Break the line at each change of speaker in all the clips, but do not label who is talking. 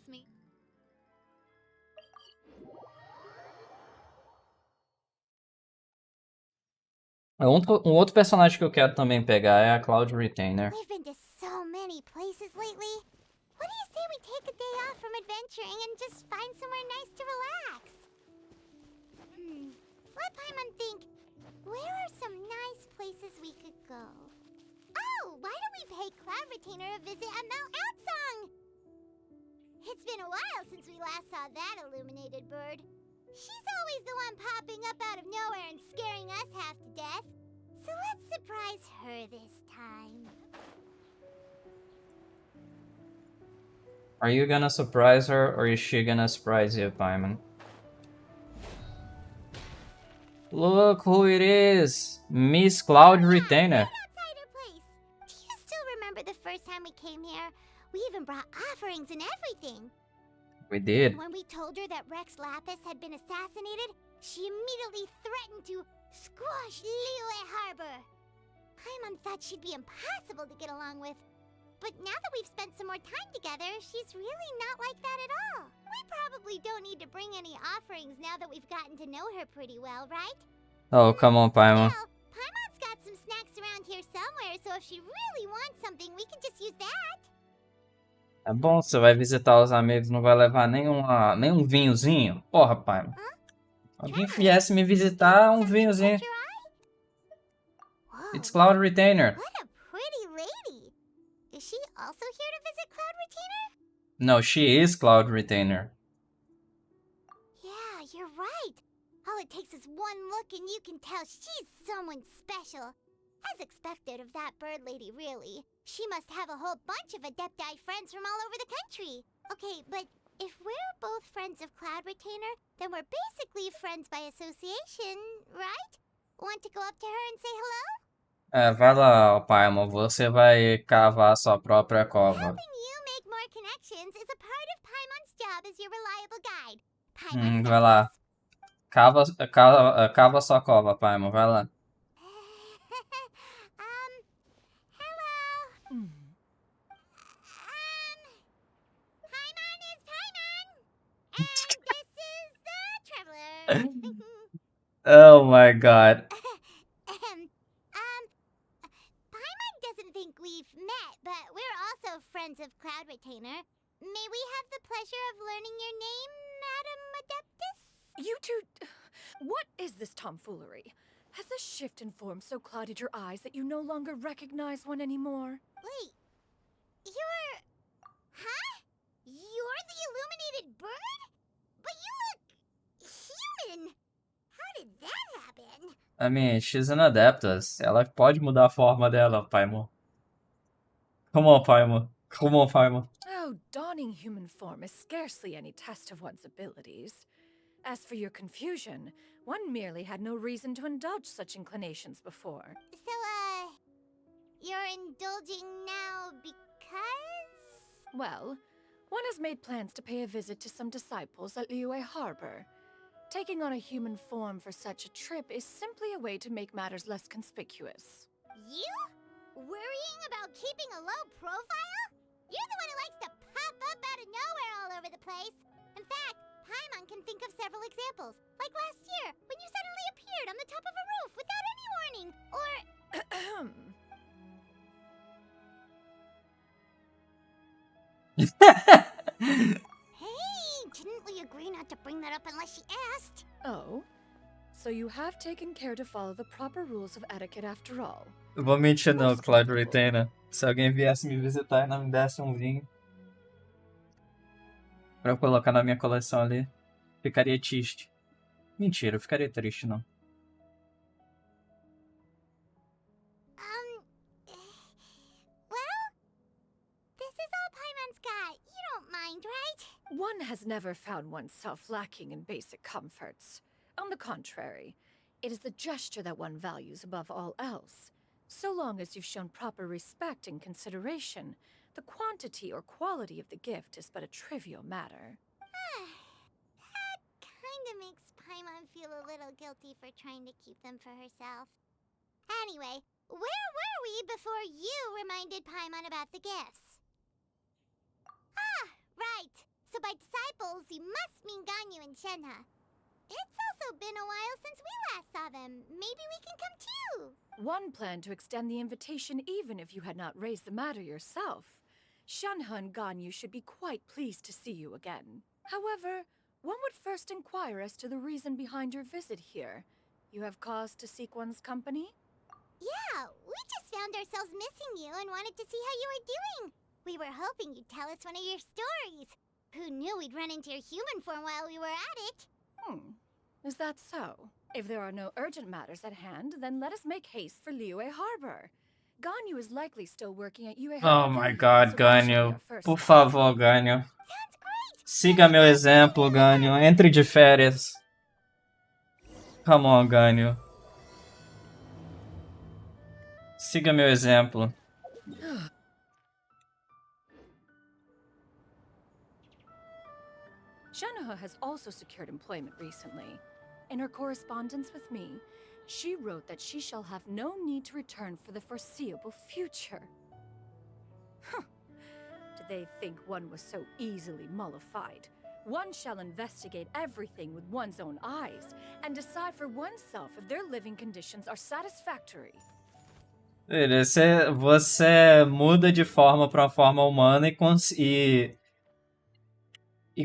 with me.
Um outro personagem que eu quero também pegar é a Cloud Retainer.
We've been to so many places lately. What do you say we take a day off from adventuring and just find somewhere nice to relax? Let Paimon think. Where are some nice places we could go? Oh, why don't we pay Cloud Retainer a visit at Mount Outsong? It's been a while since we last saw that illuminated bird. She's always the one popping up out of nowhere and scaring us half to death. So let's surprise her this time.
Are you gonna surprise her or is she gonna surprise you, Paimon? Look who it is! Miss Cloud Retainer.
Outsider place. Do you still remember the first time we came here? We even brought offerings and everything.
We did.
When we told her that Rex Lapis had been assassinated, she immediately threatened to squash Liyue Harbor. Paimon thought she'd be impossible to get along with. But now that we've spent some more time together, she's really not like that at all. We probably don't need to bring any offerings now that we've gotten to know her pretty well, right?
Oh, come on, Paimon.
Well, Paimon's got some snacks around here somewhere, so if she really wants something, we can just use that.
É bom, você vai visitar os amigos, não vai levar nenhum vinhozinho? Porra, Paimon. Alguém viesse me visitar, um vinhozinho. It's Cloud Retainer.
What a pretty lady. Is she also here to visit Cloud Retainer?
No, she is Cloud Retainer.
Yeah, you're right. All it takes is one look and you can tell she's someone special. As expected of that bird lady, really. She must have a whole bunch of Adepti friends from all over the country. Okay, but if we're both friends of Cloud Retainer, then we're basically friends by association, right? Want to go up to her and say hello?
Vai lá, Paimon, você vai cavar sua própria cova.
Helping you make more connections is a part of Paimon's job as your reliable guide. Paimon's
Vai lá. Cava sua cova, Paimon, vai lá.
Hello. Paimon is Paimon, and this is the Traveler.
Oh my god.
Paimon doesn't think we've met, but we're also friends of Cloud Retainer. May we have the pleasure of learning your name, Madam Adeptus?
You two... What is this tomfoolery? Has this shift in form so clouded your eyes that you no longer recognize one anymore?
Wait, you're... Huh? You're the illuminated bird? But you look... human! How did that happen?
I mean, she's an Adeptus. Ela pode mudar a forma dela, Paimon. Come on, Paimon. Come on, Paimon.
Oh, donning human form is scarcely any test of one's abilities. As for your confusion, one merely had no reason to indulge such inclinations before.
So, you're indulging now because?
Well, one has made plans to pay a visit to some disciples at Liyue Harbor. Taking on a human form for such a trip is simply a way to make matters less conspicuous.
You? Worrying about keeping a low profile? You're the one who likes to pop up out of nowhere all over the place. In fact, Paimon can think of several examples. Like last year, when you suddenly appeared on the top of a roof without any warning. Or... Hey, didn't we agree not to bring that up unless she asked?
Oh? So you have taken care to follow the proper rules of etiquette after all.
Eu vou mentir não, Cloud Retainer. Se alguém viesse me visitar e não me desse um vinho pra eu colocar na minha coleção ali, ficaria triste. Mentira, eu ficaria triste não.
Well, this is all Paimon's got. You don't mind, right?
One has never found oneself lacking in basic comforts. On the contrary, it is the gesture that one values above all else. So long as you've shown proper respect and consideration, the quantity or quality of the gift is but a trivial matter.
That kinda makes Paimon feel a little guilty for trying to keep them for herself. Anyway, where were we before you reminded Paimon about the gifts? Ah, right. So by disciples, you must mean Ganyu and Shenhe. It's also been a while since we last saw them. Maybe we can come too.
One planned to extend the invitation even if you had not raised the matter yourself. Shenhe and Ganyu should be quite pleased to see you again. However, one would first inquire as to the reason behind your visit here. You have cause to seek one's company?
Yeah, we just found ourselves missing you and wanted to see how you were doing. We were hoping you'd tell us one of your stories. Who knew we'd run into your human form while we were at it?
Is that so? If there are no urgent matters at hand, then let us make haste for Liyue Harbor. Ganyu is likely still working at Yue
Oh my god, Ganyu. Por favor, Ganyu.
Sounds great!
Siga meu exemplo, Ganyu. Entre de férias. Come on, Ganyu. Siga meu exemplo.
Shenhe has also secured employment recently. In her correspondence with me, she wrote that she shall have no need to return for the foreseeable future. Did they think one was so easily mollified? One shall investigate everything with one's own eyes and decide for oneself if their living conditions are satisfactory.
Você muda de forma para uma forma humana e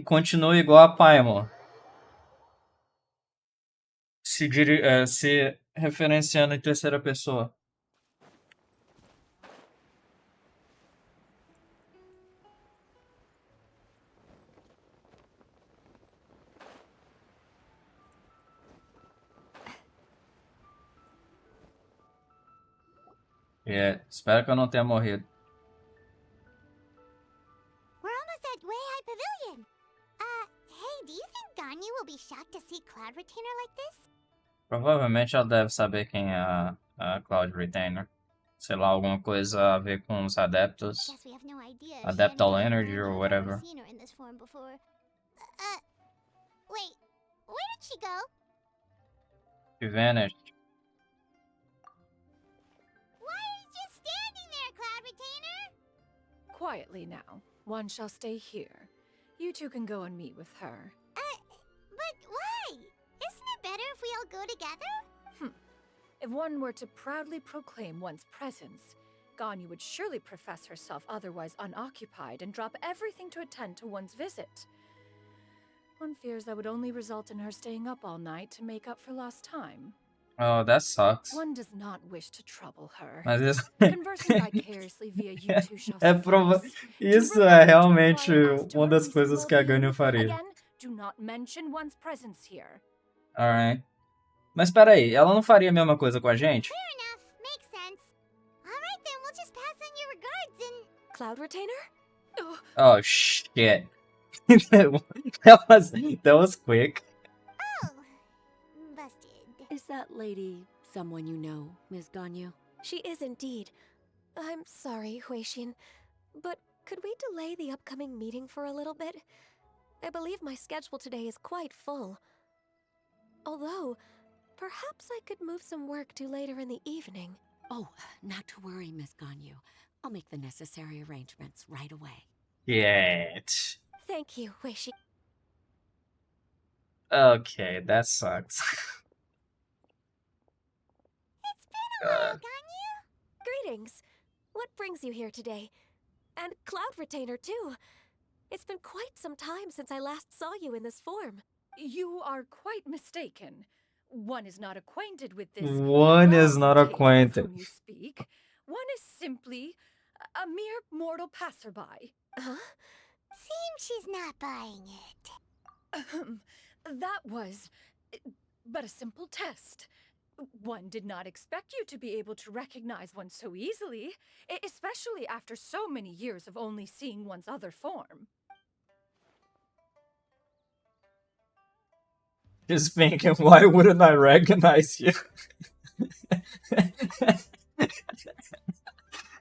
continua igual a Paimon. Se referenciando em terceira pessoa. Espero que eu não tenha morrido.
We're almost at Weihai Pavilion. Hey, do you think Ganyu will be shocked to see Cloud Retainer like this?
Provavelmente ela deve saber quem é a Cloud Retainer. Sei lá, alguma coisa a ver com os adeptos.
Guess we have no idea.
Adeptal energy or whatever.
Seen her in this form before. Wait, where did she go?
She vanished.
Why are you just standing there, Cloud Retainer?
Quietly now. One shall stay here. You two can go and meet with her.
But why? Isn't it better if we all go together?
If one were to proudly proclaim one's presence, Ganyu would surely profess herself otherwise unoccupied and drop everything to attend to one's visit. One fears that would only result in her staying up all night to make up for lost time.
Oh, that sucks.
One does not wish to trouble her.
Mas isso...
Conversing vicariously via you two shall
Isso é realmente uma das coisas que a Ganyu faria.
Again, do not mention one's presence here.
Alright. Mas peraí, ela não faria a mesma coisa com a gente?
Fair enough. Makes sense. Alright then, we'll just pass on your regards and...
Cloud Retainer?
Oh, shit. that was quick.
Oh, busted.
Is that lady someone you know, Ms. Ganyu?
She is indeed. I'm sorry, Huixin, but could we delay the upcoming meeting for a little bit? I believe my schedule today is quite full. Although, perhaps I could move some work to later in the evening.
Oh, not to worry, Ms. Ganyu. I'll make the necessary arrangements right away.
Shit.
Thank you, Huixin.
Okay, that sucks.
It's been a while, Ganyu.
Greetings. What brings you here today? And Cloud Retainer, too. It's been quite some time since I last saw you in this form.
You are quite mistaken. One is not acquainted with this.
One is not
Cloud Retainer
acquainted.
of whom you speak. One is simply a mere mortal passerby.
Huh?
Seems she's not buying it.
That was but a simple test. One did not expect you to be able to recognize one so easily, especially after so many years of only seeing one's other form.
Just thinking, why wouldn't I recognize you?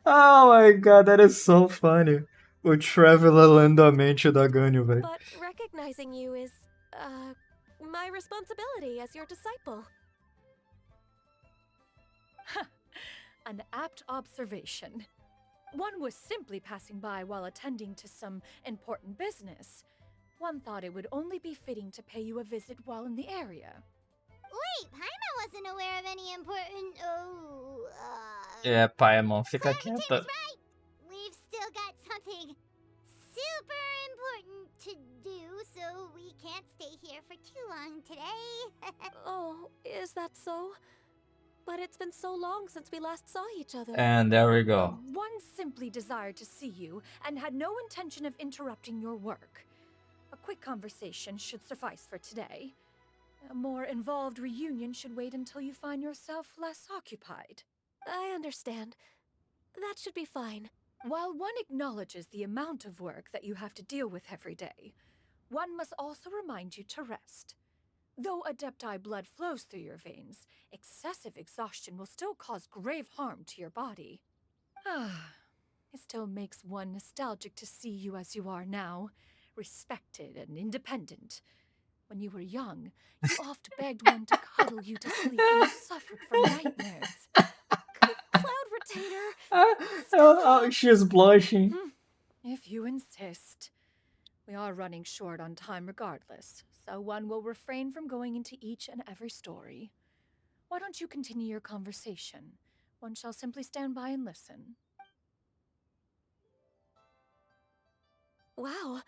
Oh my god, that is so funny. O Traveler lendo a mente da Ganyu, velho.
But recognizing you is, my responsibility as your disciple.
An apt observation. One was simply passing by while attending to some important business. One thought it would only be fitting to pay you a visit while in the area.
Wait, Paimon wasn't aware of any important.
É, Paimon, fica
Clementine
quieta.
was right. We've still got something super important to do, so we can't stay here for too long today.
Oh, is that so? But it's been so long since we last saw each other.
And there we go.
One simply desired to see you and had no intention of interrupting your work. A quick conversation should suffice for today. A more involved reunion should wait until you find yourself less occupied.
I understand. That should be fine.
While one acknowledges the amount of work that you have to deal with every day, one must also remind you to rest. Though Adepti blood flows through your veins, excessive exhaustion will still cause grave harm to your body. It still makes one nostalgic to see you as you are now, respected and independent. When you were young, you oft begged one to cuddle you to sleep and you suffered from nightmares.
Cloud Retainer!
Oh, she's blushing.
If you insist. We are running short on time regardless, so one will refrain from going into each and every story. Why don't you continue your conversation? One shall simply stand by and listen.
Wow,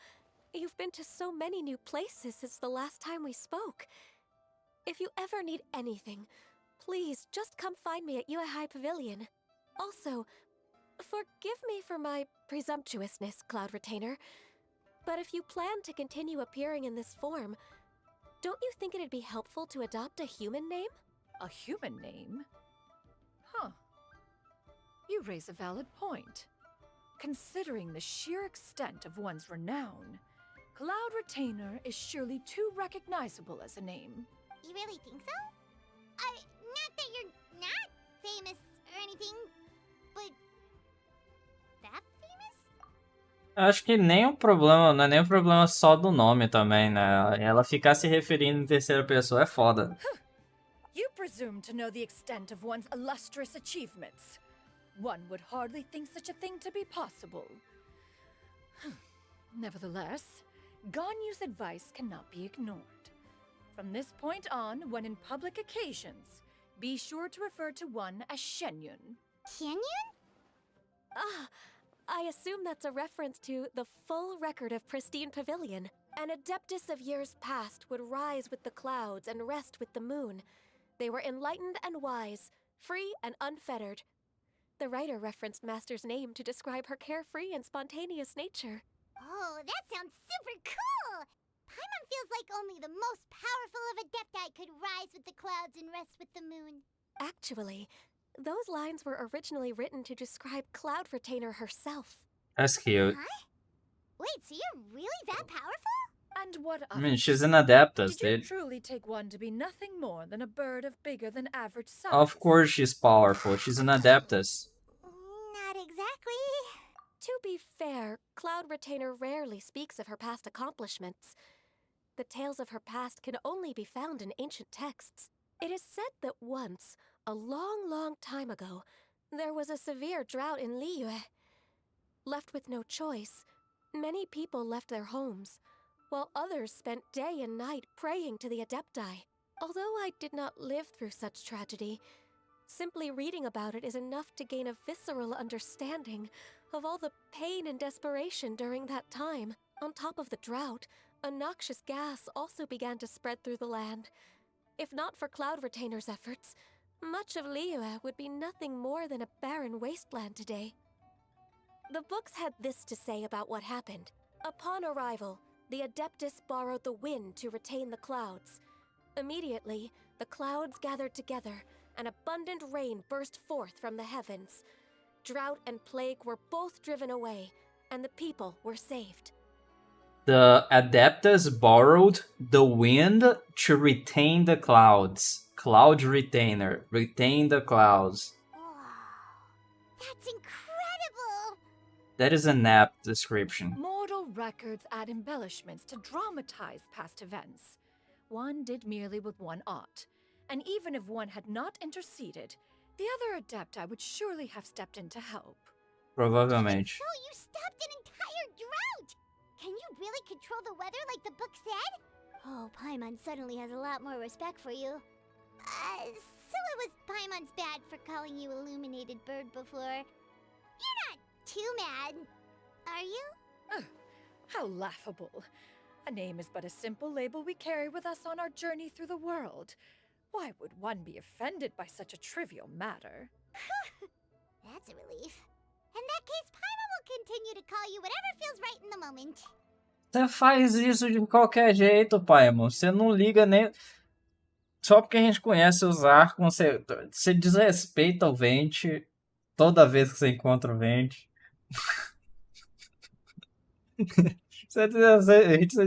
you've been to so many new places since the last time we spoke. If you ever need anything, please just come find me at Uehai Pavilion. Also, forgive me for my presumptuousness, Cloud Retainer, but if you plan to continue appearing in this form, don't you think it'd be helpful to adopt a human name?
A human name? Huh. You raise a valid point. Considering the sheer extent of one's renown, Cloud Retainer is surely too recognizable as a name.
You really think so? Not that you're not famous or anything, but that famous?
Acho que nem o problema, não é nem o problema só do nome também, né? Ela ficar se referindo em terceira pessoa é foda.
You presume to know the extent of one's illustrious achievements. One would hardly think such a thing to be possible. Nevertheless, Ganyu's advice cannot be ignored. From this point on, when in public occasions, be sure to refer to one as Shenyun.
Canyon?
Ah, I assume that's a reference to the full record of Pristine Pavilion. An adeptus of years past would rise with the clouds and rest with the moon. They were enlightened and wise, free and unfettered. The writer referenced Master's name to describe her carefree and spontaneous nature.
Oh, that sounds super cool! Paimon feels like only the most powerful of Adepti could rise with the clouds and rest with the moon.
Actually, those lines were originally written to describe Cloud Retainer herself.
That's cute.
Huh? Wait, so you're really that powerful?
And what
I
of
mean,
it?
she's an adeptus,
Did you
dude.
truly take one to be nothing more than a bird of bigger than average size?
Of course she's powerful. She's an adeptus.
Not exactly.
To be fair, Cloud Retainer rarely speaks of her past accomplishments. The tales of her past can only be found in ancient texts. It is said that once, a long, long time ago, there was a severe drought in Liyue. Left with no choice, many people left their homes, while others spent day and night praying to the Adepti. Although I did not live through such tragedy, simply reading about it is enough to gain a visceral understanding of all the pain and desperation during that time. On top of the drought, a noxious gas also began to spread through the land. If not for Cloud Retainer's efforts, much of Liyue would be nothing more than a barren wasteland today. The books had this to say about what happened. Upon arrival, the Adeptus borrowed the wind to retain the clouds. Immediately, the clouds gathered together, and abundant rain burst forth from the heavens. Drought and plague were both driven away, and the people were saved.
The adeptus borrowed the wind to retain the clouds. Cloud retainer. Retain the clouds.
Wow. That's incredible!
That is an apt description.
Mortal records add embellishments to dramatize past events. One did merely with one ought, and even if one had not interceded, the other Adepti would surely have stepped in to help.
Provavelmente.
So you stopped an entire drought! Can you really control the weather like Oh, Paimon suddenly has a lot more respect for you. So it was Paimon's bad for calling you Illuminated Bird before. You're not too mad, are you?
How laughable. A name is but a simple label we carry with us on our journey through the world. Why would one be offended by such a trivial matter?
That's a relief. In that case, Paimon will continue to call you whatever feels right in the moment.
Você faz isso de qualquer jeito, Paimon. Você não liga nem. Só porque a gente conhece os Arcon, você desrespeita o Venti toda vez que você encontra o Venti. Você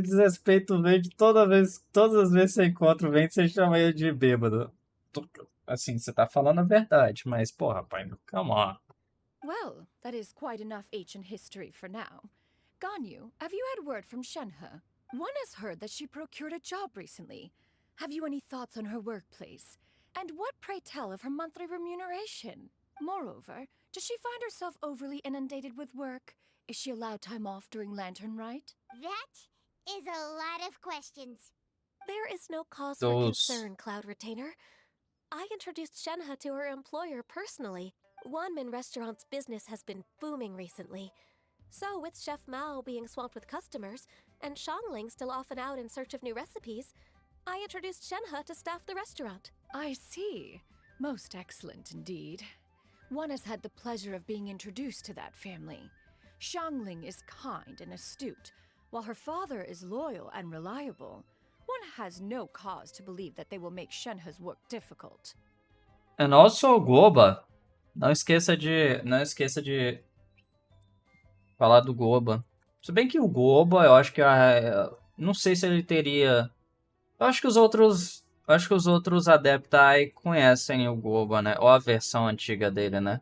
desrespeita o Venti todas as vezes que você encontra o Venti, você chama ele de bêbado. Assim, você tá falando a verdade, mas, porra, Paimon, come on.
Well, that is quite enough ancient history for now. Ganyu, have you had word from Shenhe? One has heard that she procured a job recently. Have you any thoughts on her workplace? And what, pray tell, of her monthly remuneration? Moreover, does she find herself overly inundated with work? Is she allowed time off during Lantern Rite?
That is a lot of questions.
There is no cause for concern, Cloud Retainer. I introduced Shenhe to her employer personally. Wanmin Restaurant's business has been booming recently. So, with Chef Mao being swamped with customers, and Shangling still off and out in search of new recipes, I introduced Shenhe to staff the restaurant.
I see. Most excellent indeed. One has had the pleasure of being introduced to that family. Shangling is kind and astute, while her father is loyal and reliable. One has no cause to believe that they will make Shenhe's work difficult.
And also Goba. Não esqueça de falar do Goba. Se bem que o Goba, eu acho que não sei se ele teria. Eu acho que os outros Adepti conhecem o Goba, né? Ou a versão antiga dele, né?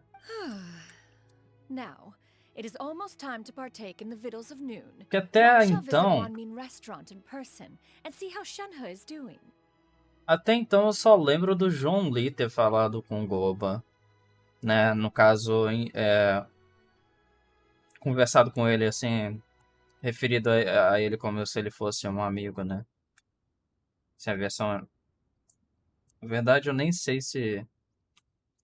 Now, it is almost time to partake in the victuals of noon.
Que até
One shall visit
então,
Wanmin Restaurant in person and see how Shenhe is doing.
eu só lembro do John Lee ter falado com o Goba, né? No caso, conversado com ele assim, referido a ele como se ele fosse um amigo, né? Se a versão. Na verdade, eu nem sei se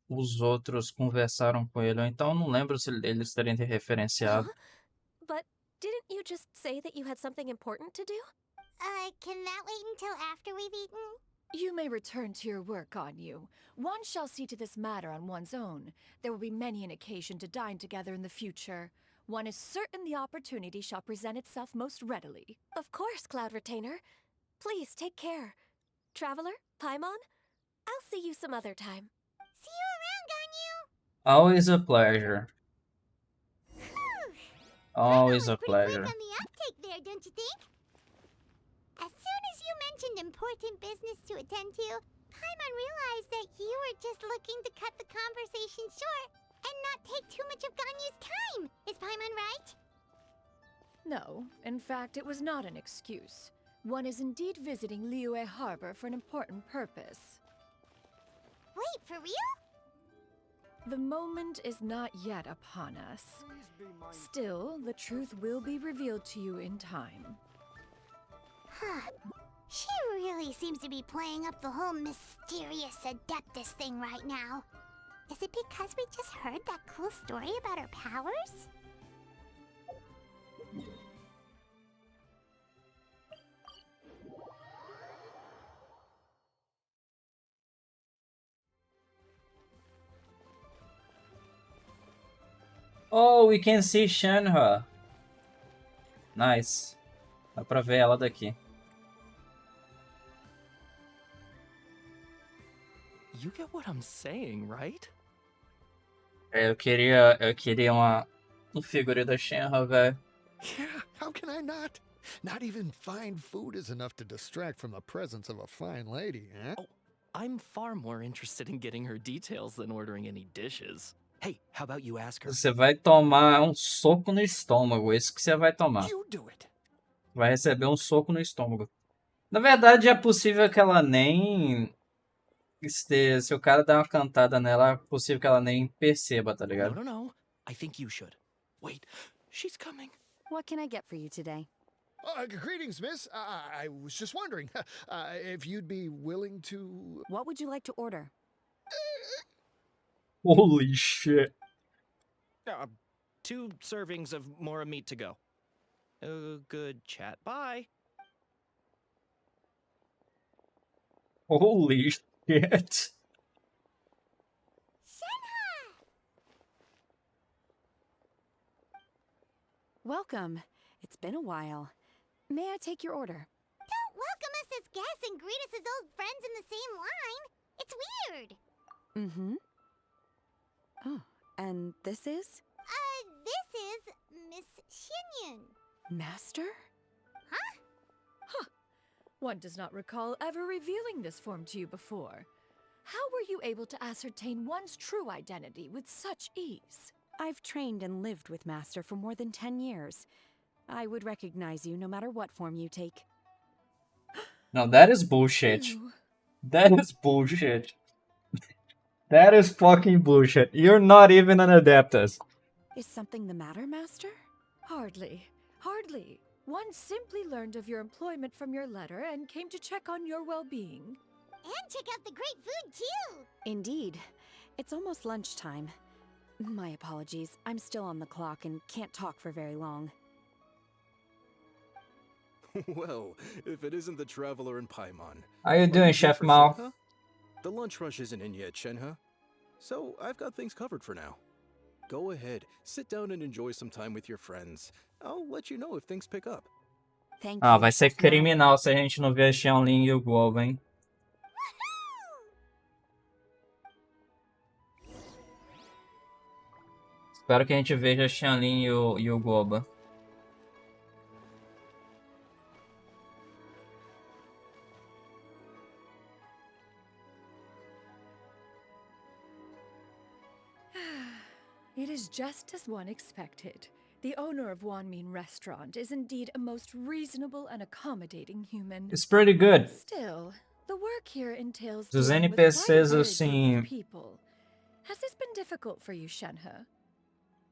os outros conversaram com ele, ou então não lembro se eles terem referenciado.
But didn't you just say that you had something important to do?
Can that wait until after we've eaten?
You may return to your work, Ganyu. One shall see to this matter on one's own. There will be many an occasion to dine together in the future. One is certain the opportunity shall present itself most readily.
Of course, Cloud Retainer. Please take care. Traveler, Paimon, I'll see you some other time.
See you around, Ganyu!
Always a pleasure. Always a
Pretty
pleasure.
quick on the uptake there, don't you think? As soon as you mentioned important business to attend to, Paimon realized that you were just looking to cut the conversation short and not take too much of Ganyu's time. Is Paimon right?
No, in fact, it was not an excuse. One is indeed visiting Liyue Harbor for an important purpose.
Wait, for real?
The moment is not yet upon us. Still, the truth will be revealed to you in time.
Huh. She really seems to be playing up the whole mysterious Adeptus thing right now. Is it because we just heard that cool story about her powers?
Oh, we can see Shenhe. Nice. Dá pra ver ela daqui.
You get what I'm saying, right?
Eu queria um figurino da Shenhe, velho.
Yeah, how can I not? Not even fine food is enough to distract from the presence of a fine lady, eh?
Oh, I'm far more interested in getting her details than ordering any dishes. Hey, how about you ask her?
Você vai tomar um soco no estômago, isso que você vai tomar.
You do it.
Vai receber um soco no estômago. Na verdade, é possível que ela nem... Se o cara der uma cantada nela, é possível que ela nem perceba, tá ligado?
No. I think you should. Wait, she's coming.
What can I get for you today?
Greetings, miss. I was just wondering if you'd be willing to.
What would you like to order?
Holy shit.
2 servings of Mora meat to go. Good chat. Bye.
Holy shit.
Welcome. It's been a while. May I take your order?
Don't welcome us as guests and greet us as old friends in the same line. It's weird.
Mm-hmm. Oh, and this is?
This is Miss Xinyan.
Master?
One does not recall ever revealing this form to you before. How were you able to ascertain one's true identity with such ease?
I've trained and lived with Master for more than 10 years. I would recognize you no matter what form you take.
No, that is bullshit.
You-
That is bullshit. That is fucking bullshit. You're not even an Adeptus.
Is something the matter, Master?
Hardly. Hardly. One simply learned of your employment from your letter and came to check on your well-being.
And check out the great food, too.
Indeed. It's almost lunchtime. My apologies. I'm still on the clock and can't talk for very long.
Well, if it isn't the traveler in Paimon.
How you
Are
doing,
here
Chef
for
Mao?
Shenhe? The lunch rush isn't in yet, Shenhe. So I've got things covered for now. Go ahead, sit down and enjoy some time with your friends. I'll let you know if things pick up.
Thank
Ah,
you.
vai ser
Chef Mao.
criminal se a gente não ver a Xianlin e o Guoba, hein? Espero que a gente veja a Xianlin e o Guoba.
It is just as one expected. The owner of Wanmin Restaurant is indeed a most reasonable and accommodating human.
It's pretty good.
Still, the work here entails
Dos
dealing with quite a
NPCs,
varied group
assim,
of people. Has this been difficult for you, Shenhe?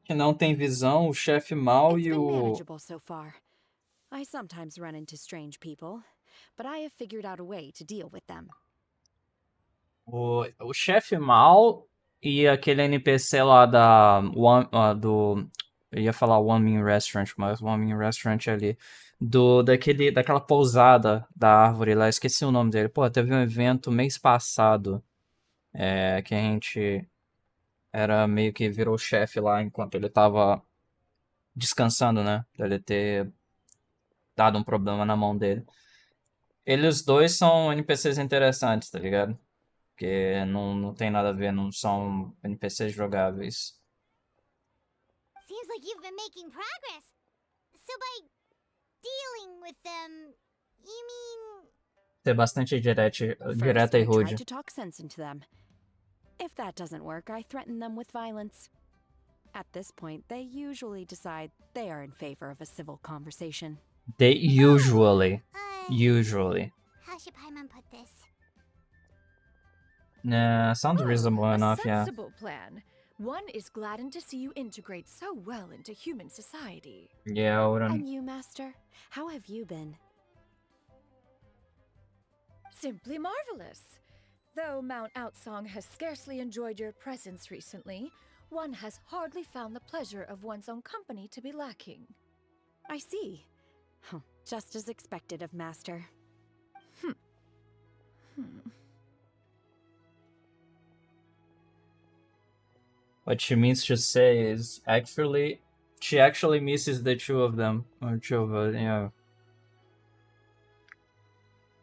que não tem visão, o chefe Mao
It's
e
been
o...
manageable so far. I sometimes run into strange people, but I have figured out a way to deal with them.
O chefe Mao e aquele NPC lá do... Eu ia falar One Min Restaurant, mas One Min Restaurant ali. Daquela pousada da árvore lá, esqueci o nome dele. Pô, teve um evento mês passado. Que a gente era meio que virou chefe lá enquanto ele tava descansando, né? Dele ter dado um problema na mão dele. Eles dois são NPCs interessantes, tá ligado? Porque não tem nada a ver, não são NPCs jogáveis.
Seems like you've been making progress. So by dealing with them, you mean...
Ser bastante direta
First,
e
I
rude.
tried to talk sense into them. If that doesn't work, I threaten them with violence. At this point, they usually decide they are in favor of a civil conversation.
They usually.
How should Paimon put this?
Nah, sounds
Oh,
reasonable
a
enough, yeah.
sensible plan. One is gladdened to see you integrate so well into human society.
Yeah, Auron.
And you, Master? How have you been?
Simply marvelous. Though Mount Outsong has scarcely enjoyed your presence recently, one has hardly found the pleasure of one's own company to be lacking.
I see. Just as expected of Master.
What she means to say is she actually misses the two of them. Or two of us, yeah.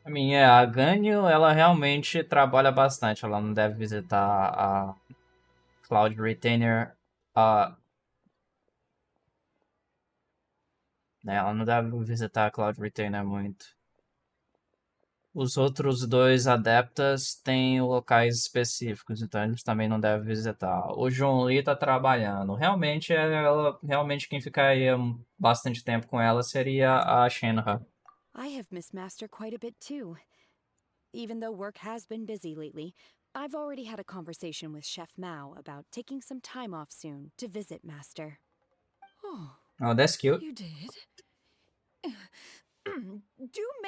I mean, yeah, a Ganyu, ela realmente trabalha bastante. Ela não deve visitar a Cloud Retainer. Ela não deve visitar a Cloud Retainer muito. Os outros dois adeptas têm locais específicos, então eles também não devem visitar. O João Lee tá trabalhando. Realmente, quem ficaria bastante tempo com ela seria a Shenhe.
I have missed Master quite a bit too. Even though work has been busy lately, I've already had a conversation with Chef Mao about taking some time off soon to visit Master.
Oh,
Oh, that's cute.
you did?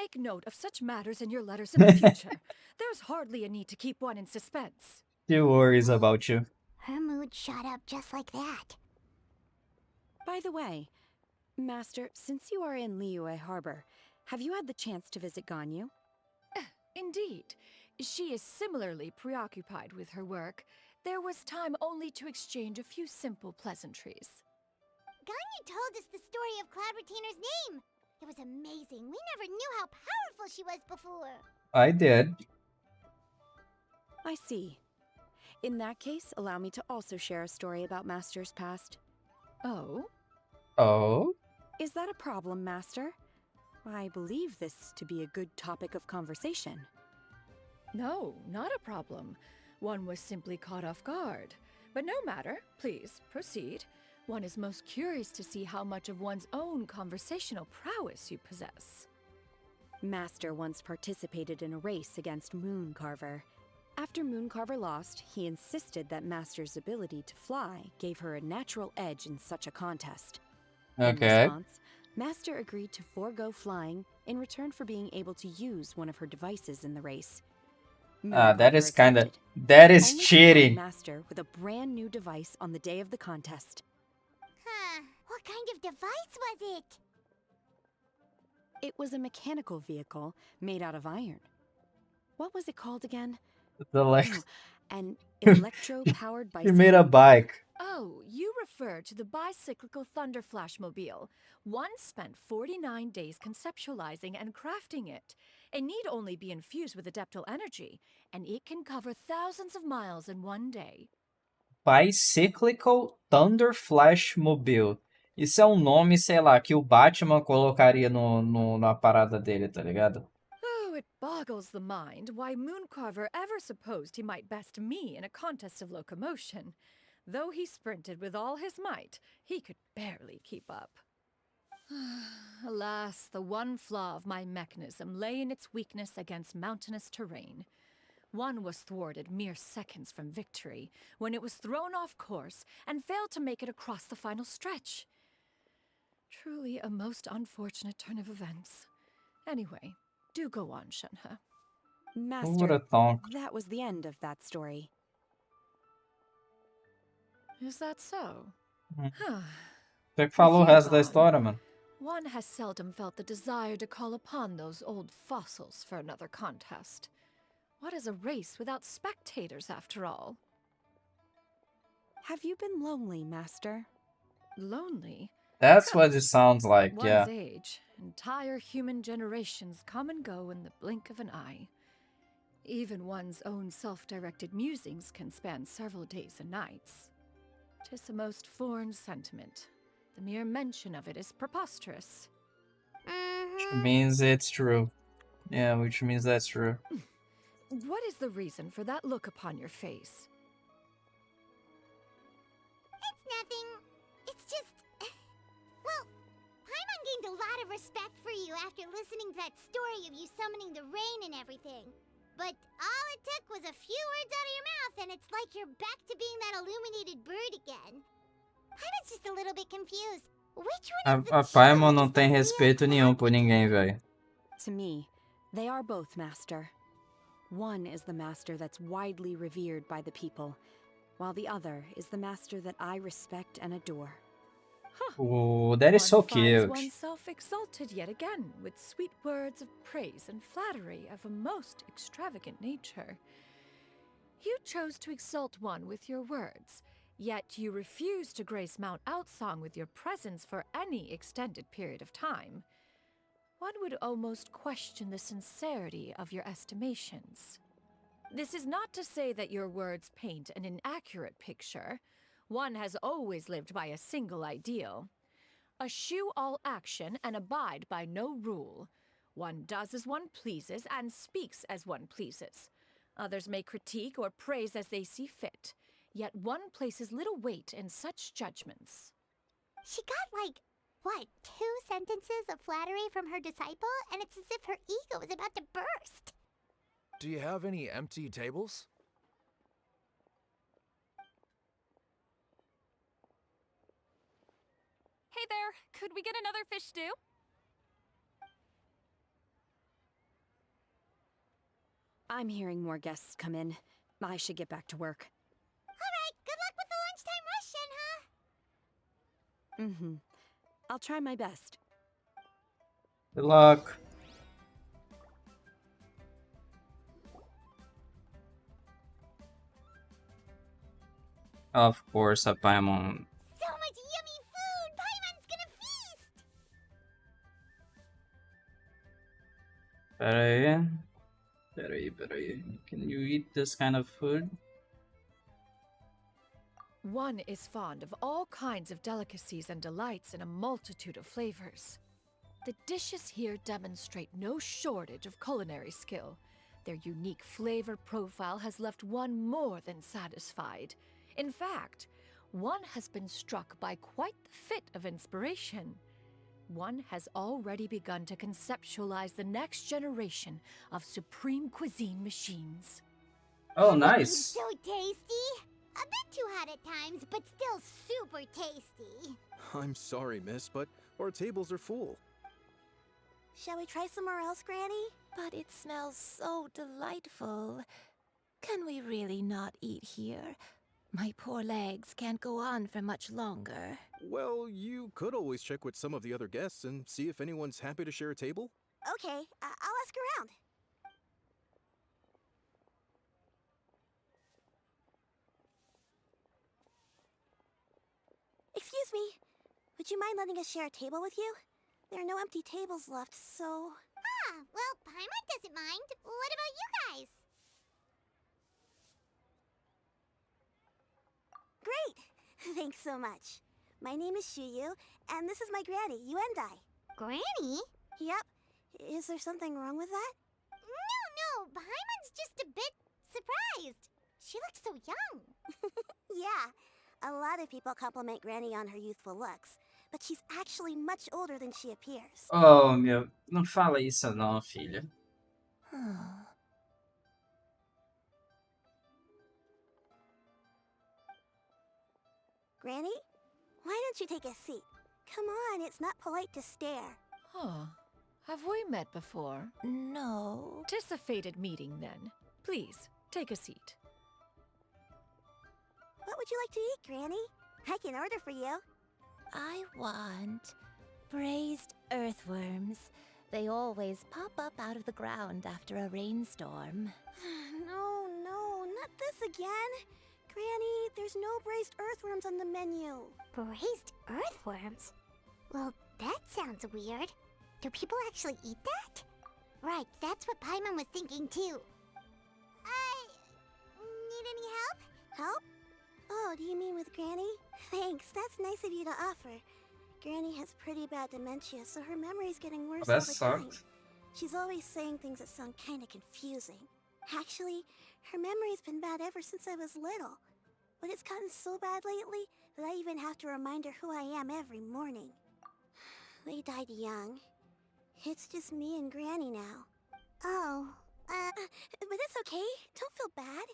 make note of such matters in your letters in the future. There's hardly a need to keep one in suspense.
She worries about you.
Her mood shot up just like that.
By the way, Master, since you are in Liyue Harbor, have you had the chance to visit Ganyu?
Indeed. She is similarly preoccupied with her work. There was time only to exchange a few simple pleasantries.
Ganyu told us the story of Cloud Retainer's name. It was amazing. We never knew how powerful she was before.
I did.
I see. In that case, allow me to also share a story about Master's past.
Oh?
Oh?
Is that a problem, Master? I believe this to be a good topic of conversation.
No, not a problem. One was simply caught off guard. But no matter. Please, proceed. One is most curious to see how much of one's own conversational prowess you possess.
Master once participated in a race against Mooncarver. After Mooncarver lost, he insisted that Master's ability to fly gave her a natural edge in such a contest.
Okay.
In response, Master agreed to forego flying in return for being able to use one of her devices in the race.
That
Mooncarver
is kinda...
accepted,
That is
only to find
cheating.
Master with a brand new device on the day of the contest.
Huh. What kind of device was it?
It was a mechanical vehicle made out of iron. What was it called again?
The like...
Oh, an electro-powered
You
bicycle.
made a bike.
Oh, you refer to the bicyclical Thunder Flashmobile. One spent 49 days conceptualizing and crafting it. It need only be infused with adeptal energy, and it can cover thousands of miles in one day.
Bicyclical Thunder Flash Mobile. Isso é um nome, sei lá, que o Batman colocaria na parada dele, tá ligado?
Oh, it boggles the mind why Mooncarver ever supposed he might best me in a contest of locomotion. Though he sprinted with all his might, he could barely keep up. Alas, the one flaw of my mechanism lay in its weakness against mountainous terrain. One was thwarted mere seconds from victory, when it was thrown off course and failed to make it across the final stretch. Truly a most unfortunate turn of events. Anyway, do go on, Shenhe.
Who would
Master,
have thought?
that was the end of that story.
Is that so?
Você que falou o resto da história, mano.
One has seldom felt the desire to call upon those old fossils for another contest. What is a race without spectators, after all?
Have you been lonely, Master?
Lonely?
That's what it sounds like,
One's
yeah.
age. Entire human generations come and go in the blink of an eye. Even one's own self-directed musings can span several days and nights. 'Tis a most foreign sentiment. The mere mention of it is preposterous.
Which means it's true. Yeah, which means that's true.
What is the reason for that look upon your face?
It's nothing. It's just... Well, Paimon gained a lot of respect for you after listening to that story of you summoning the rain and everything. But all it took was a few words out of your mouth and it's like you're back to being that illuminated bird again. Paimon's just a little bit confused. Which one of the
A Paimon
two
não
is
tem
the real
respeito nenhum por ninguém, velho.
To me, they are both, Master. One is the Master that's widely revered by the people, while the other is the Master that I respect and adore.
Oh, that is so
One finds
cute.
oneself exalted yet again with sweet words of praise and flattery of a most extravagant nature. You chose to exalt one with your words, yet you refuse to grace Mount Outsong with your presence for any extended period of time. One would almost question the sincerity of your estimations. This is not to say that your words paint an inaccurate picture. One has always lived by a single ideal. Eschew all action and abide by no rule. One does as one pleases and speaks as one pleases. Others may critique or praise as they see fit, yet one places little weight in such judgments.
She got like, what, 2 sentences of flattery from her disciple? And it's as if her ego is about to burst.
Do you have any empty tables?
Hey there, could we get another fish stew?
I'm hearing more guests come in. I should get back to work.
Alright, good luck with the lunchtime rush, Shenhe.
I'll try my best.
Good luck. Of course, a Paimon.
So much yummy food! Paimon's gonna feast!
Peraí. Can you eat this kind of food?
One is fond of all kinds of delicacies and delights in a multitude of flavors. The dishes here demonstrate no shortage of culinary skill. Their unique flavor profile has left one more than satisfied. In fact, one has been struck by quite the fit of inspiration. One has already begun to conceptualize the next generation of supreme cuisine machines.
Oh,
Everything's
nice.
so tasty! A bit too hot at times, but still super tasty.
I'm sorry, miss, but our tables are full.
Shall we try somewhere else, Granny?
But it smells so delightful. Can we really not eat here? My poor legs can't go on for much longer.
Well, you could always check with some of the other guests and see if anyone's happy to share a table.
Okay, I'll ask around. Excuse me. Would you mind letting us share a table with you? There are no empty tables left, so... well, Paimon doesn't mind. What about you guys? Great! Thanks so much. My name is Shuyu, and this is my granny, Yuendai. Granny? Yep. Is there something wrong with that? No. Paimon's just a bit surprised. She looks so young. Yeah. A lot of people compliment Granny on her youthful looks, but she's actually much older than she appears.
Oh, meu. Não fala isso não, filha.
Granny? Why don't you take a seat? Come on, it's not polite to stare.
Huh. Have we met before?
No.
'Tis a fated meeting, then. Please, take a seat.
What would you like to eat, Granny? I can order for you.
I want braised earthworms. They always pop up out of the ground after a rainstorm.
No, not this again. Granny, there's no braised earthworms on the menu. Braised earthworms? Well, that sounds weird. Do people actually eat that? Right, that's what Paimon was thinking too. Need any help? Help? Oh, do you mean with Granny? Thanks, that's nice of you to offer. Granny has pretty bad dementia, so her memory's getting worse all
That
the time.
sucked.
She's always saying things that sound kinda confusing. Actually, her memory's been bad ever since I was little. But it's gotten so bad lately that I even have to remind her who I am every morning. They died young. It's just me and Granny now. Oh, but it's okay. Don't feel bad.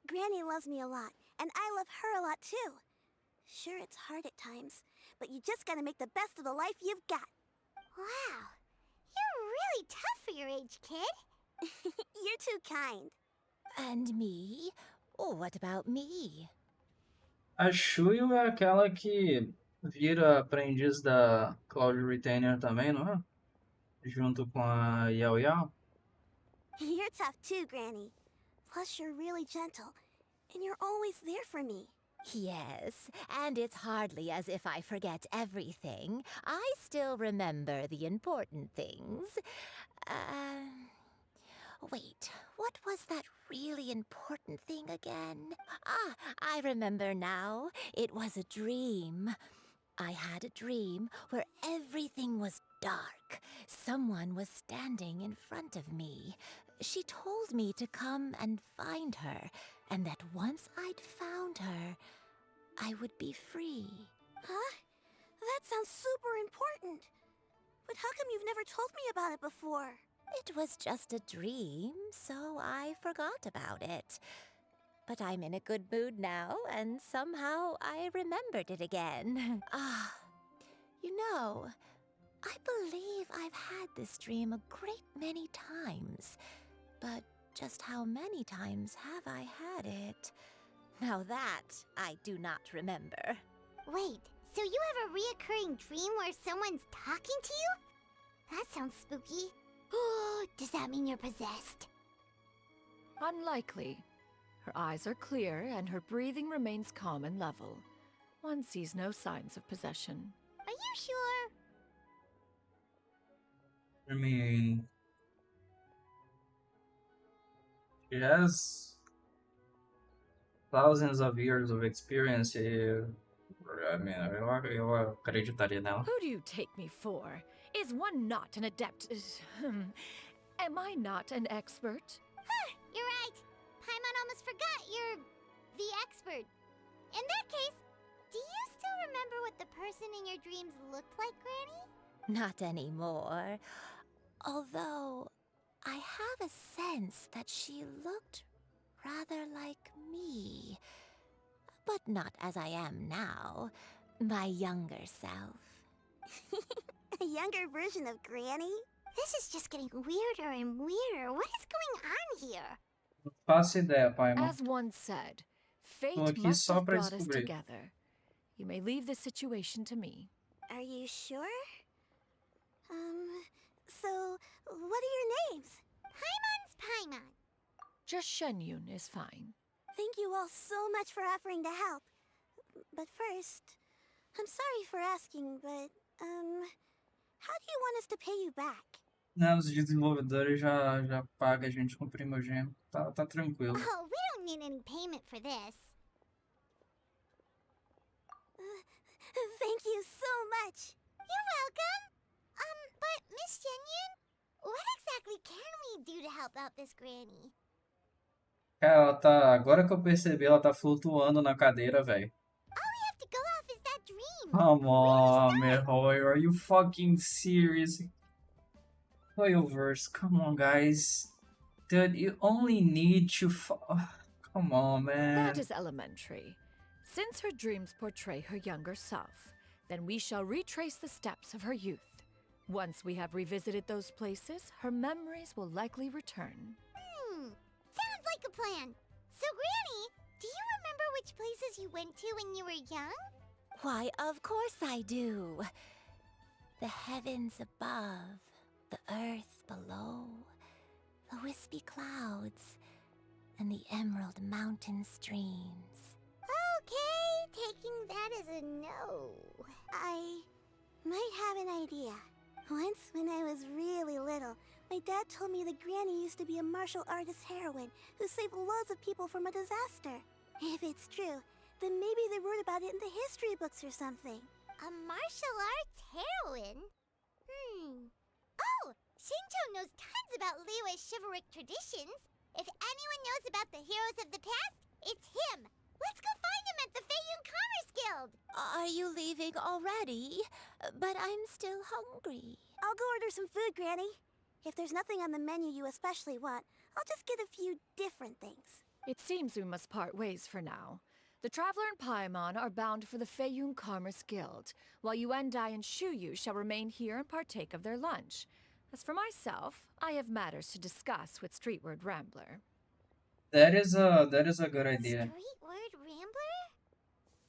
Granny loves me a lot, and I love her a lot too. Sure, it's hard at times, but you just gotta make the best of the life you've got. Wow, you're really tough for your age, kid. You're too kind.
And me? Oh, what about me?
A Shuyo é aquela que vira aprendiz da Cloud Retainer também, não é? Junto com a Yao Yao.
You're tough too, Granny. Plus, you're really gentle, and you're always there for me.
Yes, and it's hardly as if I forget everything. I still remember the important things. Wait, what was that really important thing again? Ah, I remember now. It was a dream. I had a dream where everything was dark. Someone was standing in front of me. She told me to come and find her, and that once I'd found her, I would be free.
Huh? That sounds super important. But how come you've never told me about it before?
It was just a dream, so I forgot about it. But I'm in a good mood now, and somehow I remembered it again. You know, I believe I've had this dream a great many times. But just how many times have I had it? Now that I do not remember.
Wait, so you have a reoccurring dream where someone's talking to you? That sounds spooky. Does that mean you're possessed?
Unlikely. Her eyes are clear and her breathing remains calm and level. One sees no signs of possession.
Are you sure?
I mean, she has thousands of years of experience. I mean, eu acreditaria nela.
Who do you take me for? Is one not an adept? Am I not an expert?
You're right. Paimon almost forgot you're the expert. In that case, do you still remember what the person in your dreams looked like, Granny?
Not anymore. Although, I have a sense that she looked rather like me. But not as I am now. My younger self.
A younger version of Granny? This is just getting weirder and weirder. What is going on here?
Não faço ideia, Paimon.
As one said, fate
Tô aqui
must
só
have
pra
brought us
descobrir.
together. You may leave this situation to me.
Are you sure? So, what are your names? Paimon's Paimon.
Just Shenyun is fine.
Thank you all so much for offering to help. But first, I'm sorry for asking, but, how do you want us to pay you back?
Não, os desenvolvedores já pagam a gente com primogênito. Tá tranquilo.
Oh, we don't need any payment for this. Thank you so much. You're welcome. But Miss Shenyun, what exactly can we do to help out this granny?
Cara, ela tá. Agora que eu percebi, ela tá flutuando na cadeira, velho.
All we have to go off is that dream.
Come on, Mihoyo. Are you fucking serious? Hoyoverse, come on, guys. Dude, you only need to. Come on, man.
That is elementary. Since her dreams portray her younger self, then we shall retrace the steps of her youth. Once we have revisited those places, her memories will likely return.
Sounds like a plan. So, Granny, do you remember which places you went to when you were young?
Why, of course I do. The heavens above, the earth below, the wispy clouds, and the emerald mountain streams.
Okay, taking that as a no. I might have an idea. Once, when I was really little, my dad told me that Granny used to be a martial artist heroine who saved loads of people from a disaster. If it's true, then maybe they wrote about it in the history books or something. A martial arts heroine? Oh, Shinjo knows tons about Liyue's chivalric traditions. If anyone knows about the heroes of the past, it's him. Let's go find him at the Feiyun Commerce Guild.
Are you leaving already? But I'm still hungry.
I'll go order some food, Granny. If there's nothing on the menu you especially want, I'll just get a few different things.
It seems we must part ways for now. The Traveler and Paimon are bound for the Feiyun Commerce Guild, while Yuendai and Shuyu shall remain here and partake of their lunch. As for myself, I have matters to discuss with Streetward Rambler.
That is a good idea.
Streetward Rambler?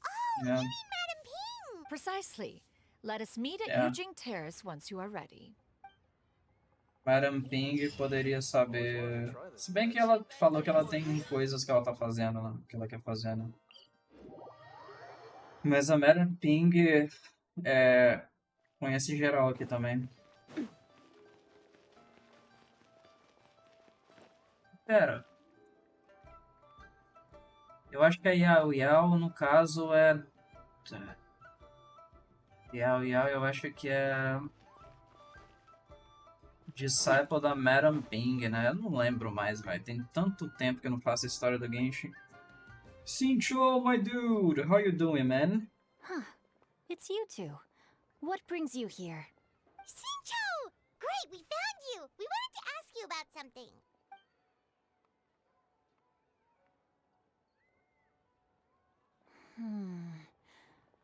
Oh,
Yeah.
you mean Madam Ping!
Precisely. Let us meet at
Yeah.
Yujing Terrace once you are ready.
Madam Ping poderia saber. Se bem que ela falou que ela tem coisas que ela tá fazendo, né? Que ela quer fazer, né? Mas a Madam Ping conhece geral aqui também. Pera. Eu acho que a Yao Yao, no caso, é. Yao Yao, eu acho que é. Disciple da Madam Ping, né? Eu não lembro mais, velho. Tem tanto tempo que eu não faço a história do Genshin. Sincho, my dude! How you doing, man?
Huh. It's you two. What brings you here?
Shincho! Great, we found you! We wanted to ask you about something.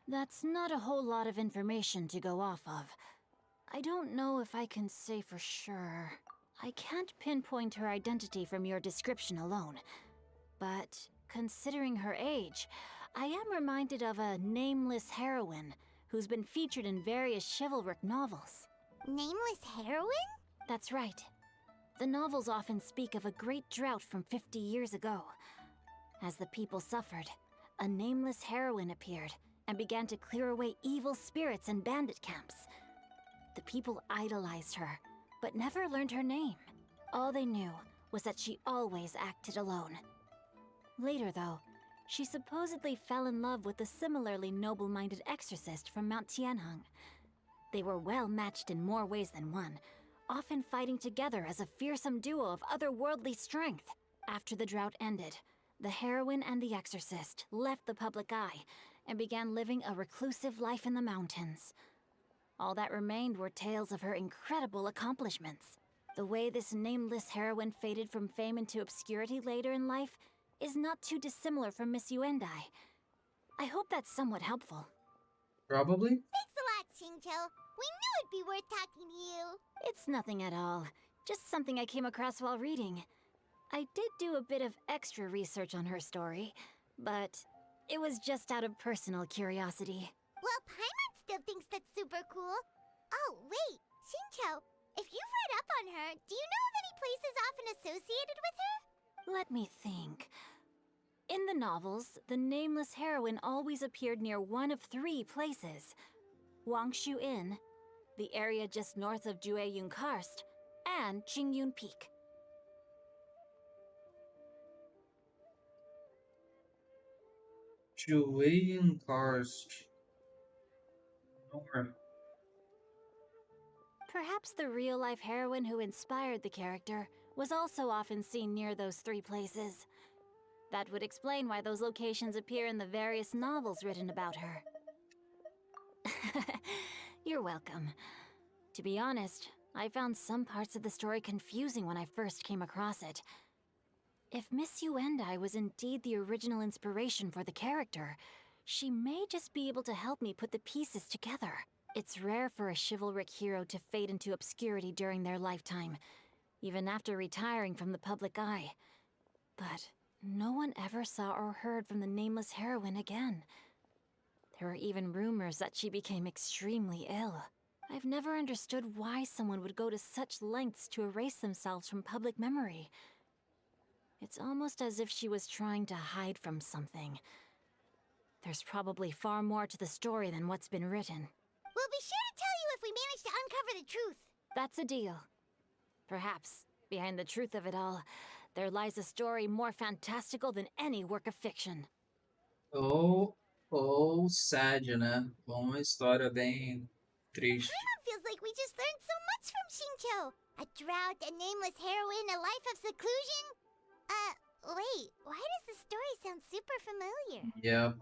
That's not a whole lot of information to go off of. I don't know if I can say for sure. I can't pinpoint her identity from your description alone, but considering her age, I am reminded of a nameless heroine who's been featured in various chivalric novels.
Nameless heroine?
That's right. The novels often speak of a great drought from 50 years ago. As the people suffered, a nameless heroine appeared and began to clear away evil spirits and bandit camps. The people idolized her, but never learned her name. All they knew was that she always acted alone. Later, though, she supposedly fell in love with a similarly noble-minded exorcist from Mount Tianheng. They were well matched in more ways than one, often fighting together as a fearsome duo of otherworldly strength. After the drought ended, the heroine and the exorcist left the public eye and began living a reclusive life in the mountains. All that remained were tales of her incredible accomplishments. The way this nameless heroine faded from fame into obscurity later in life is not too dissimilar from Miss Yuendai. I hope that's somewhat helpful.
Probably.
Thanks a lot, Xingqiu. We knew it'd be worth talking to you.
It's nothing at all. Just something I came across while reading. I did do a bit of extra research on her story, but it was just out of personal curiosity.
Well, Paimon still thinks that's super cool. Oh, wait, Xingqiu, if you've read up on her, do you know of any places often associated with her?
Let me think. In the novels, the nameless heroine always appeared near one of 3 places. Wangshu Inn, the area just north of Jueyun Karst, and Qingyun Peak.
Jueyun Karst. North.
Perhaps the real-life heroine who inspired the character was also often seen near those 3 places. That would explain why those locations appear in the various novels written about her. You're welcome. To be honest, I found some parts of the story confusing when I first came across it. If Miss Yuendai was indeed the original inspiration for the character, she may just be able to help me put the pieces together. It's rare for a chivalric hero to fade into obscurity during their lifetime, even after retiring from the public eye. But no one ever saw or heard from the nameless heroine again. There were even rumors that she became extremely ill. I've never understood why someone would go to such lengths to erase themselves from public memory. It's almost as if she was trying to hide from something. There's probably far more to the story than what's been written.
We'll be sure to tell you if we manage to uncover the truth.
That's a deal. Perhaps, behind the truth of it all, there lies a story more fantastical than any work of fiction.
Sad, né? Uma história bem triste.
Paimon feels like we just learned so much from Xingqiu. A drought, a nameless heroine, a life of seclusion. Wait, why does the story sound super familiar?
Yep.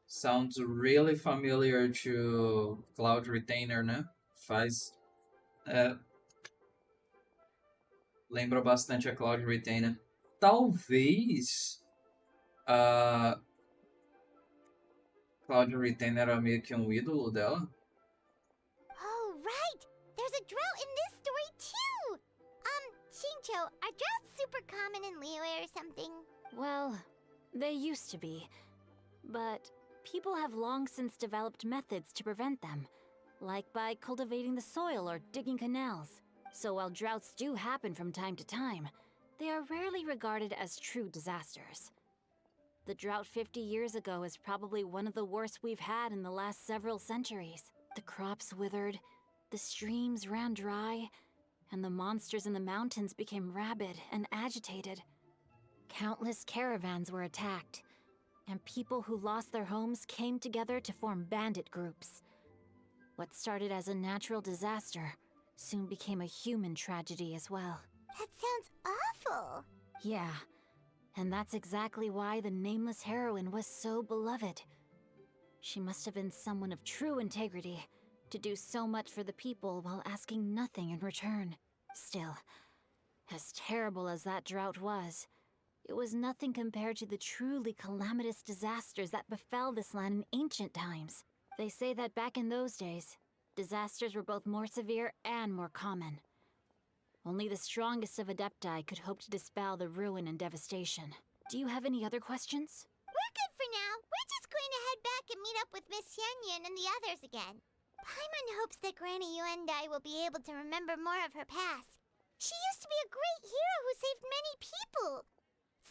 Sounds really familiar to Cloud Retainer, né? Lembra bastante a Cloud Retainer. Talvez a Cloud Retainer era meio que ídolo dela.
Oh, right! There's a drought in this story too! Xingqiu, are droughts super common in Liyue or something?
Well, they used to be. But people have long since developed methods to prevent them, like by cultivating the soil or digging canals. So while droughts do happen from time to time, they are rarely regarded as true disasters. The drought 50 years ago is probably one of the worst we've had in the last several centuries. The crops withered, the streams ran dry, and the monsters in the mountains became rabid and agitated. Countless caravans were attacked, and people who lost their homes came together to form bandit groups. What started as a natural disaster soon became a human tragedy as well.
That sounds awful!
Yeah, and that's exactly why the nameless heroine was so beloved. She must have been someone of true integrity, to do so much for the people while asking nothing in return. Still, as terrible as that drought was, it was nothing compared to the truly calamitous disasters that befell this land in ancient times. They say that back in those days, disasters were both more severe and more common. Only the strongest of Adepti could hope to dispel the ruin and devastation. Do you have any other questions?
We're good for now. We're just going to head back and meet up with Miss Xianyun and the others again. Paimon hopes that Granny Yuendai will be able to remember more of her past. She used to be a great hero who saved many people.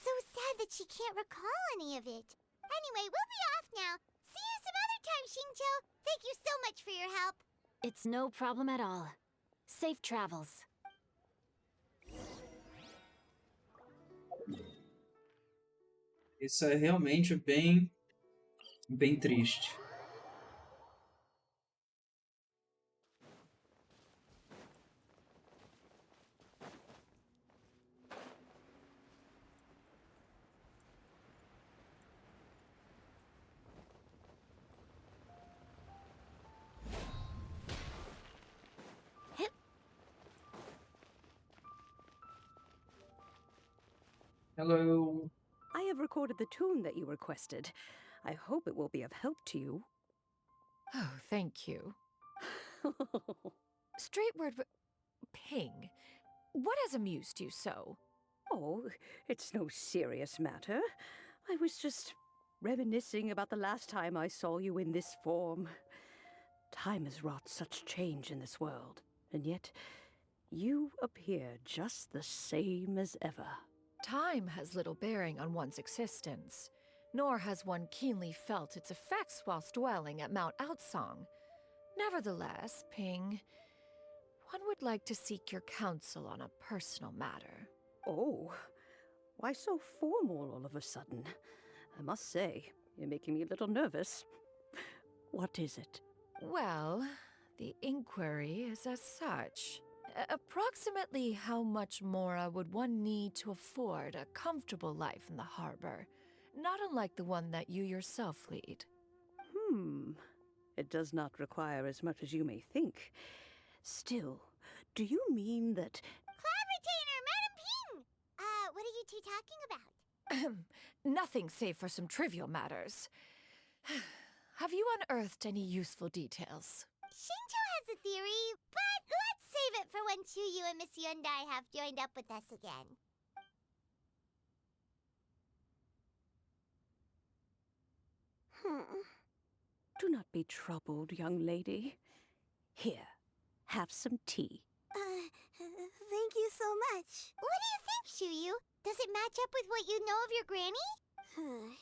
So sad that she can't recall any of it. Anyway, we'll be off now. See you some other time, Xingqiu. Thank you so much for your help.
It's no problem at all. Safe travels.
Isso é realmente bem triste. Hello.
I have recorded the tune that you requested. I hope it will be of help to you.
Oh, thank you. Straight word, Ping. What has amused you so?
Oh, it's no serious matter. I was just reminiscing about the last time I saw you in this form. Time has wrought such change in this world, and yet you appear just the same as ever.
Time has little bearing on one's existence, nor has one keenly felt its effects whilst dwelling at Mount Outsong. Nevertheless, Ping, one would like to seek your counsel on a personal matter.
Oh, why so formal all of a sudden? I must say, you're making me a little nervous. What is it?
Well, the inquiry is as such. Approximately how much more would one need to afford a comfortable life in the harbor, not unlike the one that you yourself lead?
It does not require as much as you may think. Still, do you mean that...
Cloud Retainer, Madam Ping! What are you two talking about?
Nothing save for some trivial matters. Have you unearthed any useful details?
Xingqiu has a theory, but let's save it for when Chuyu and Miss Yuendai have joined up with us again.
Do not be troubled, young lady. Here, have some tea.
Thank you so much. What do you think, Chuyu? Does it match up with what you know of your granny?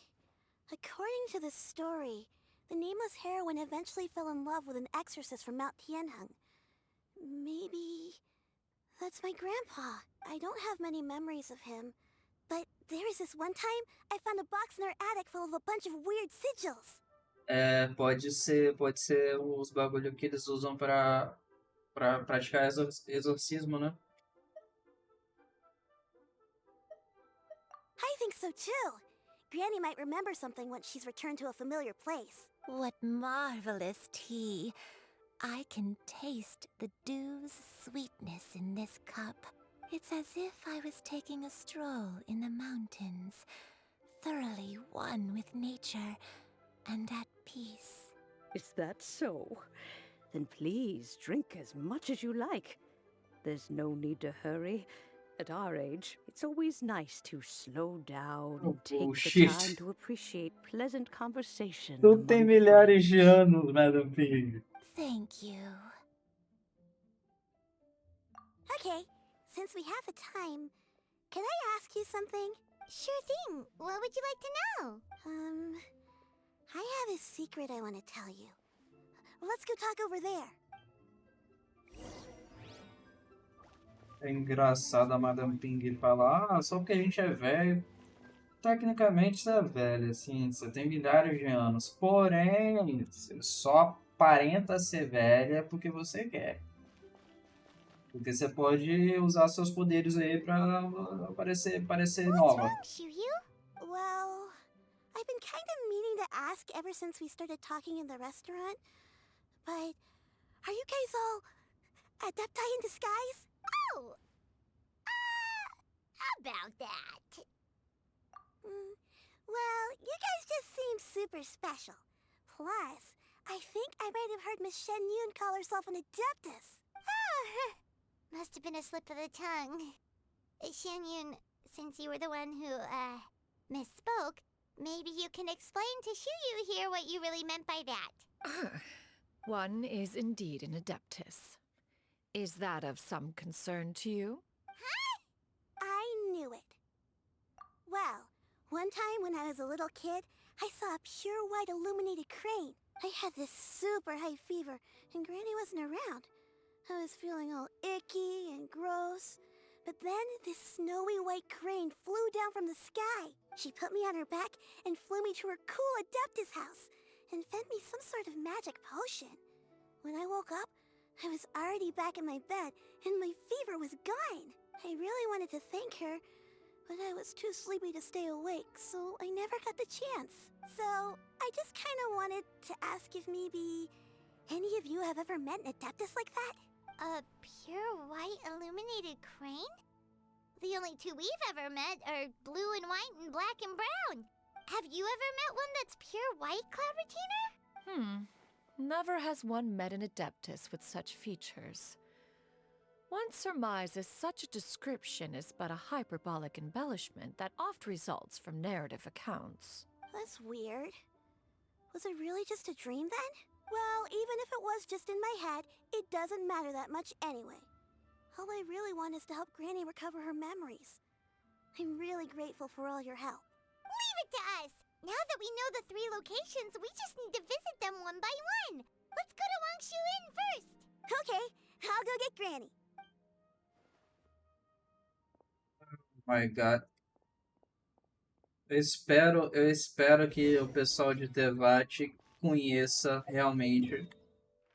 According to the story, the nameless heroine eventually fell in love with an exorcist from Mount Tianheng. Maybe that's my grandpa. I don't have many memories of him, but there was this one time I found a box in our attic full of a bunch of weird sigils.
Pode ser os bagulho que eles usam pra praticar exorcismo, né?
I think so too. Granny might remember something once she's returned to a familiar place.
What marvelous tea. I can taste the dew's sweetness in this cup. It's as if I was taking a stroll in the mountains, thoroughly one with nature and at peace.
Is that so? Then please drink as much as you like. There's no need to hurry. At our age, it's always nice to slow down and take the time to appreciate pleasant conversation.
Tu tem milhares de anos, Madam Ping.
Thank you.
Okay, since we have the time, can I ask you something?
Sure thing. What would you like to know?
I have a secret I want to tell you. Let's go talk over there.
É engraçado a Madame Ping falar, só porque a gente é velho. Tecnicamente você é velho, assim, você tem milhares de anos. Porém, você só aparenta ser velha porque você quer. Porque você pode usar seus poderes aí pra parecer nova.
What's wrong, Chuyu?
Well, I've been kind of meaning to ask ever since we started talking in the restaurant. But are you guys all adepti in disguise?
Oh! About that.
Well, you guys just seem super special. Plus, I think I might have heard Miss Xianyun call herself an adeptus.
Must have been a slip of the tongue. Shanyun, since you were the one who, misspoke, maybe you can explain to Shuyu here what you really meant by that.
One is indeed an adeptus. Is that of some concern to you?
I knew it. Well, one time when I was a little kid, I saw a pure white illuminated crane. I had this super high fever, and Granny wasn't around. I was feeling all icky and gross. But then this snowy white crane flew down from the sky. She put me on her back and flew me to her cool Adeptus house and fed me some sort of magic potion. When I woke up, I was already back in my bed and my fever was gone. I really wanted to thank her, but I was too sleepy to stay awake, so I never got the chance. So I just kind of wanted to ask if maybe any of you have ever met an Adeptus like that?
A pure white illuminated crane? The only two we've ever met are blue and white and black and brown. Have you ever met one that's pure white, Cloud Retainer?
Never has one met an adeptus with such features. One surmises such a description is but a hyperbolic embellishment that oft results from narrative accounts.
That's weird. Was it really just a dream then? Well, even if it was just in my head, it doesn't matter that much anyway. All I really want is to help Granny recover her memories. I'm really grateful for all your help.
Leave it to us! Now that we know the 3 locations, we just need to visit them one by one. Let's go to Wangshu Inn first.
Okay, I'll go get Granny.
My God. Eu espero que o pessoal de Tevat conheça realmente.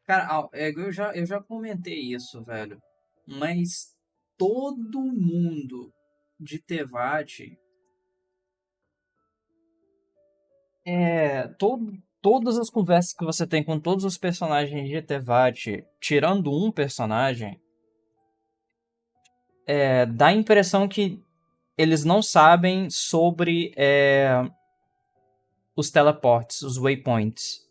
Cara, eu já comentei isso, velho. Mas todo mundo de Tevat todas as conversas que você tem com todos os personagens de Tevat, tirando um personagem, dá a impressão que eles não sabem sobre os teleportes, os waypoints.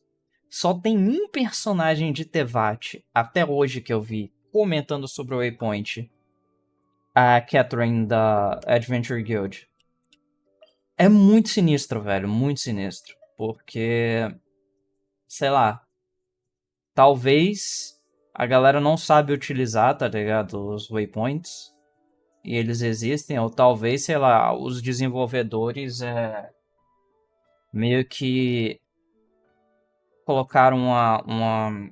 Só tem um personagem de Tevat, até hoje que eu vi, comentando sobre o waypoint. A Catherine da Adventure Guild. É muito sinistro, velho. Muito sinistro. Porque, sei lá, talvez a galera não sabe utilizar, tá ligado? Os waypoints. E eles existem. Ou talvez, sei lá, os desenvolvedores meio que colocaram uma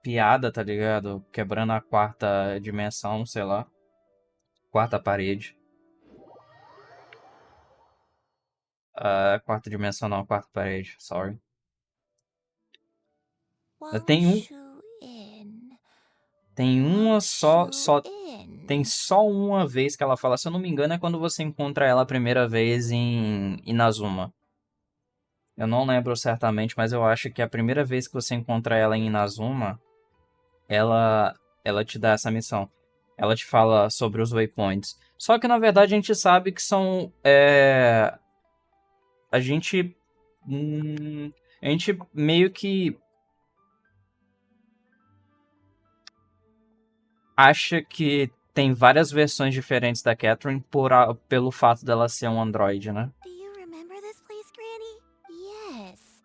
piada, tá ligado? Quebrando a 4ª dimensão, sei lá. 4ª parede. 4ª dimensão não, 4ª parede, sorry. Tem uma só tem só uma vez que ela fala, se eu não me engano, é quando você encontra ela a primeira vez em Inazuma. Eu não lembro certamente, mas eu acho que a primeira vez que você encontra ela em Inazuma, ela te dá essa missão. Ela te fala sobre os waypoints. Só que na verdade a gente sabe que são a gente meio que acha que tem várias versões diferentes da Catherine pelo fato dela ser um androide, né?
Do you remember this place, Granny?
Yes.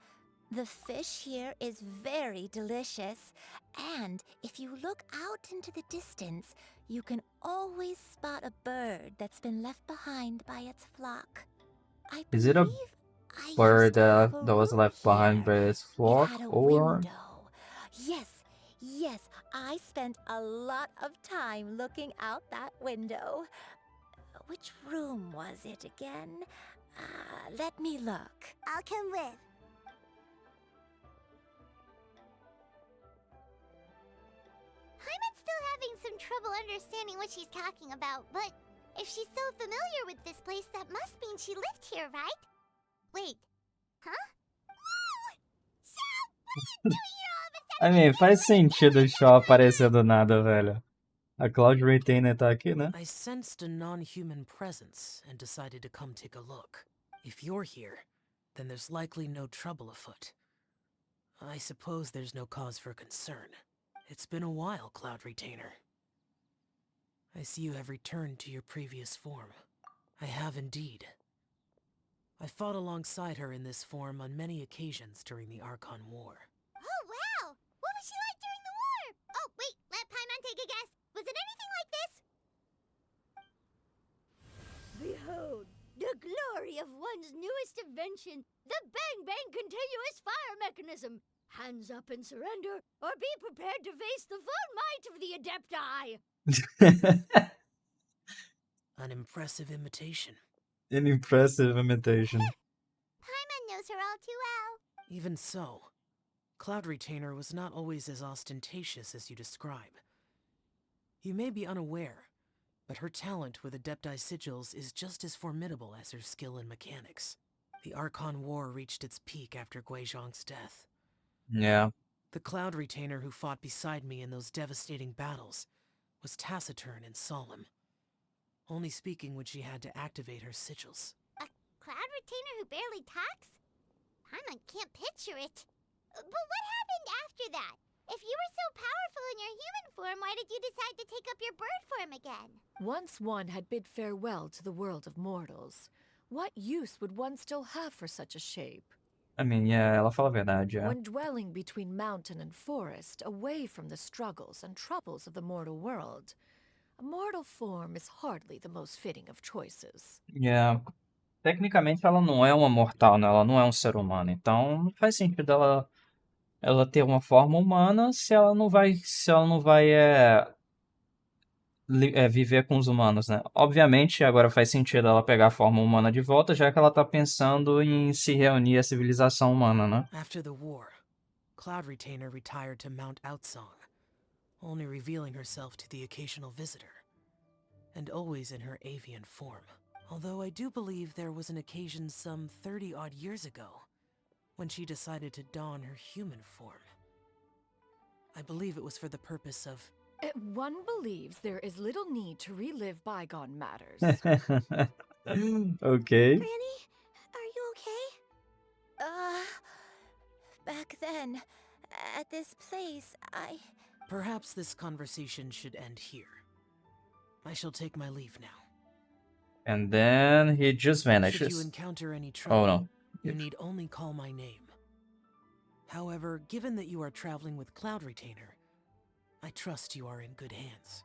The fish here is very delicious. And if you look out into the distance, you can always spot a bird that's been left behind by its flock.
Is it a bird that was left behind by its flock? Or
Yes, I spent a lot of time looking out that window. Which room was it again? Let me look.
I'll come with. Hyman's still having some trouble understanding what she's talking about, but if she's so familiar with this place, that must mean she lived here, right? Wait, huh? Whoa! Shop! What are you doing here all of a sudden?
I mean, faz sentido o Shaw aparecer do nada, velho. A Cloud Retainer tá aqui, né?
I sensed a non-human presence and decided to come take a look. If you're here, then there's likely no trouble afoot. I suppose there's no cause for concern. It's been a while, Cloud Retainer. I see you have returned to your previous form. I have indeed. I fought alongside her in this form on many occasions during the Archon War.
Oh, wow! What was she like during the war? Oh, wait, let Paimon take a guess. Was it anything like this?
Behold, the glory of one's newest invention, the Bang Bang Continuous Fire Mechanism. Hands up and surrender, or be prepared to face the full might of the Adepti.
An impressive imitation.
An impressive imitation.
Paimon knows her all too well.
Even so, Cloud Retainer was not always as ostentatious as you describe. You may be unaware, but her talent with Adepti sigils is just as formidable as her skill in mechanics. The Archon War reached its peak after Guizhong's death.
Yeah.
The Cloud Retainer who fought beside me in those devastating battles was taciturn and solemn, only speaking when she had to activate her sigils.
A Cloud Retainer who barely talks? Paimon can't picture it. But what happened after that? If you were so powerful in your human form, why did you decide to take up your bird form again?
Once one had bid farewell to the world of mortals, what use would one still have for such a shape?
I mean, yeah, ela fala a verdade, yeah.
When dwelling between mountain and forest, away from the struggles and troubles of the mortal world, a mortal form is hardly the most fitting of choices.
Yeah. Tecnicamente ela não é uma mortal, né? Ela não é um ser humano. Então não faz sentido ela ter uma forma humana se ela não vai viver com os humanos, né? Obviamente agora faz sentido ela pegar a forma humana de volta, já que ela tá pensando em se reunir à civilização humana, né?
After the war, Cloud Retainer retired to Mount Outsong, only revealing herself to the occasional visitor, and always in her avian form. Although I do believe there was an occasion some 30-odd years ago when she decided to don her human form. I believe it was for the purpose of...
One believes there is little need to relive bygone matters.
Okay.
Granny, are you okay?
Back then, at this place,
Perhaps this conversation should end here. I shall take my leave now.
And then he just vanishes.
Should you encounter any trouble,
Oh no.
you need only call my name. However, given that you are traveling with Cloud Retainer, I trust you are in good hands.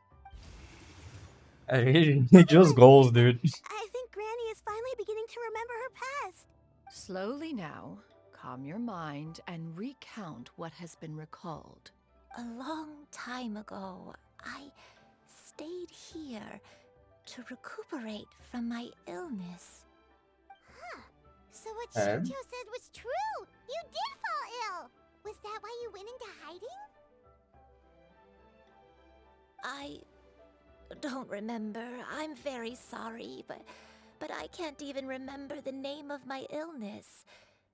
He just goes, dude.
I think Granny is finally beginning to remember her past.
Slowly now, calm your mind and recount what has been recalled.
a long time ago, I stayed here to recuperate from my illness.
Huh. So what Shinjo said was true! You did fall ill! Was that why you went into hiding?
I don't remember. I'm very sorry, but I can't even remember the name of my illness.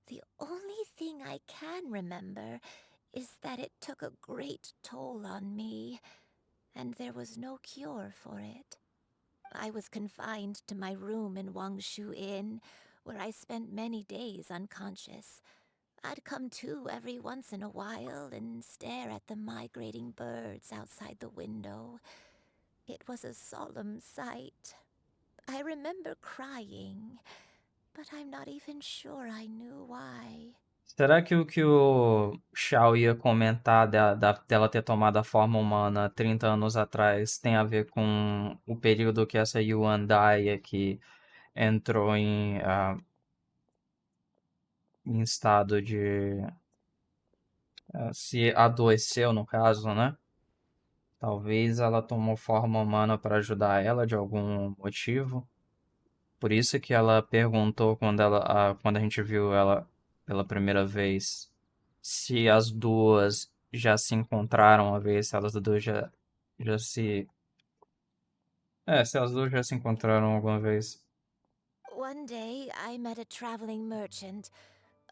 The only thing I can remember is that it took a great toll on me, and there was no cure for it. I was confined to my room in Wangshu Inn, where I spent many days unconscious. I'd come to every once in a while and stare at the migrating birds outside the window. It was a solemn sight. I remember crying, but I'm not even sure I knew why.
Será que o Shao ia comentar dela ter tomado a forma humana 30 anos atrás tem a ver com o período que essa Yuan Dai aqui entrou em estado de... se adoeceu, no caso, né? Talvez ela tomou forma humana para ajudar ela de algum motivo. Por isso que ela perguntou quando a gente viu ela pela primeira vez se as duas já se encontraram uma vez, se elas duas já se... se elas duas já se encontraram alguma vez.
One day, I met a traveling merchant.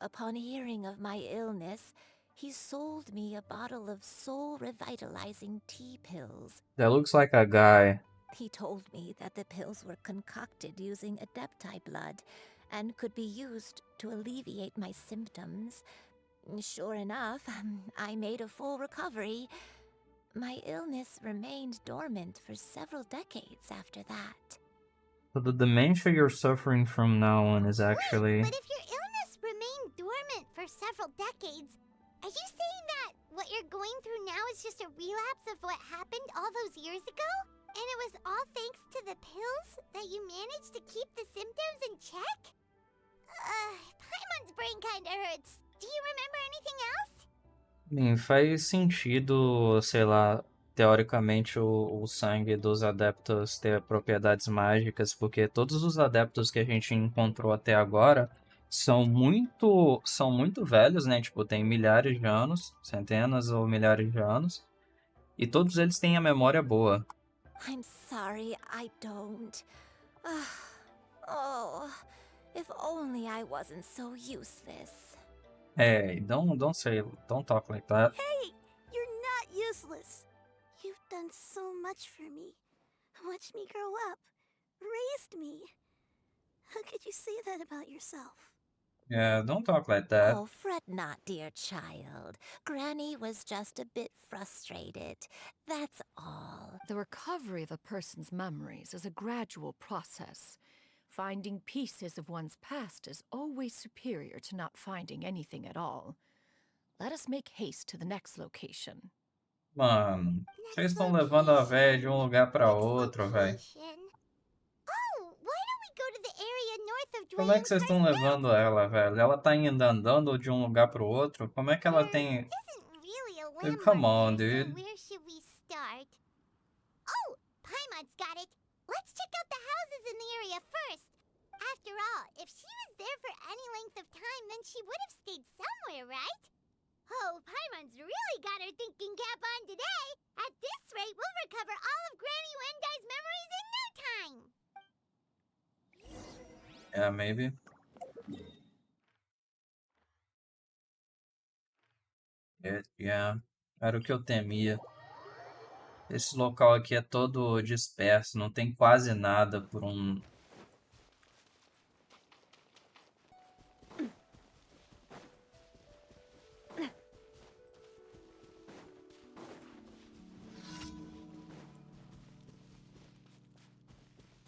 Upon hearing of my illness, he sold me a bottle of soul-revitalizing tea pills.
That looks like a guy.
He told me that the pills were concocted using Adepti blood and could be used to alleviate my symptoms. Sure enough, I made a full recovery. my illness remained dormant for several decades after that.
So the dementia you're suffering from now on is actually...
But if your illness remained dormant for several decades, are you saying that what you're going through now is just a relapse of what happened all those years ago? And it was all thanks to the pills that you managed to keep the symptoms in check? Paimon's brain kinda hurts. Do you remember anything else?
Bem, faz sentido, sei lá, teoricamente o sangue dos adeptos ter propriedades mágicas, porque todos os adeptos que a gente encontrou até agora são muito velhos, né? Tipo, tem milhares de anos, centenas ou milhares de anos, e todos eles têm a memória boa.
I'm sorry, I don't. Oh, if only I wasn't so useless.
Hey, don't talk like that.
Hey, you're not useless. You've done so much for me. Watched me grow up. Raised me. How could you say that about yourself?
Yeah, don't talk like that.
Oh, fret not, dear child. Granny was just a bit frustrated. That's all.
The recovery of a person's memories is a gradual process. Finding pieces of one's past is always superior to not finding anything at all. Let us make haste to the next location.
Mano, vocês estão levando a véia de um lugar pra outro, velho.
Oh, why don't we go to the area north of
Como é que vocês estão levando ela, velho? Ela tá indo andando de um lugar pro outro? Como é que ela tem...
really a
Dude, come on,
there,
dude.
so where should we start? Oh, Paimon's got it. Let's check out the houses in the area first. After all, if she was there for any length of time, then she would have stayed somewhere, right? Oh, Paimon's really got her thinking cap on today. At this rate, we'll recover all of Granny Wendai's memories in no time.
Yeah, maybe. Yeah, era o que eu temia. Esse local aqui é todo disperso, não tem quase nada por um...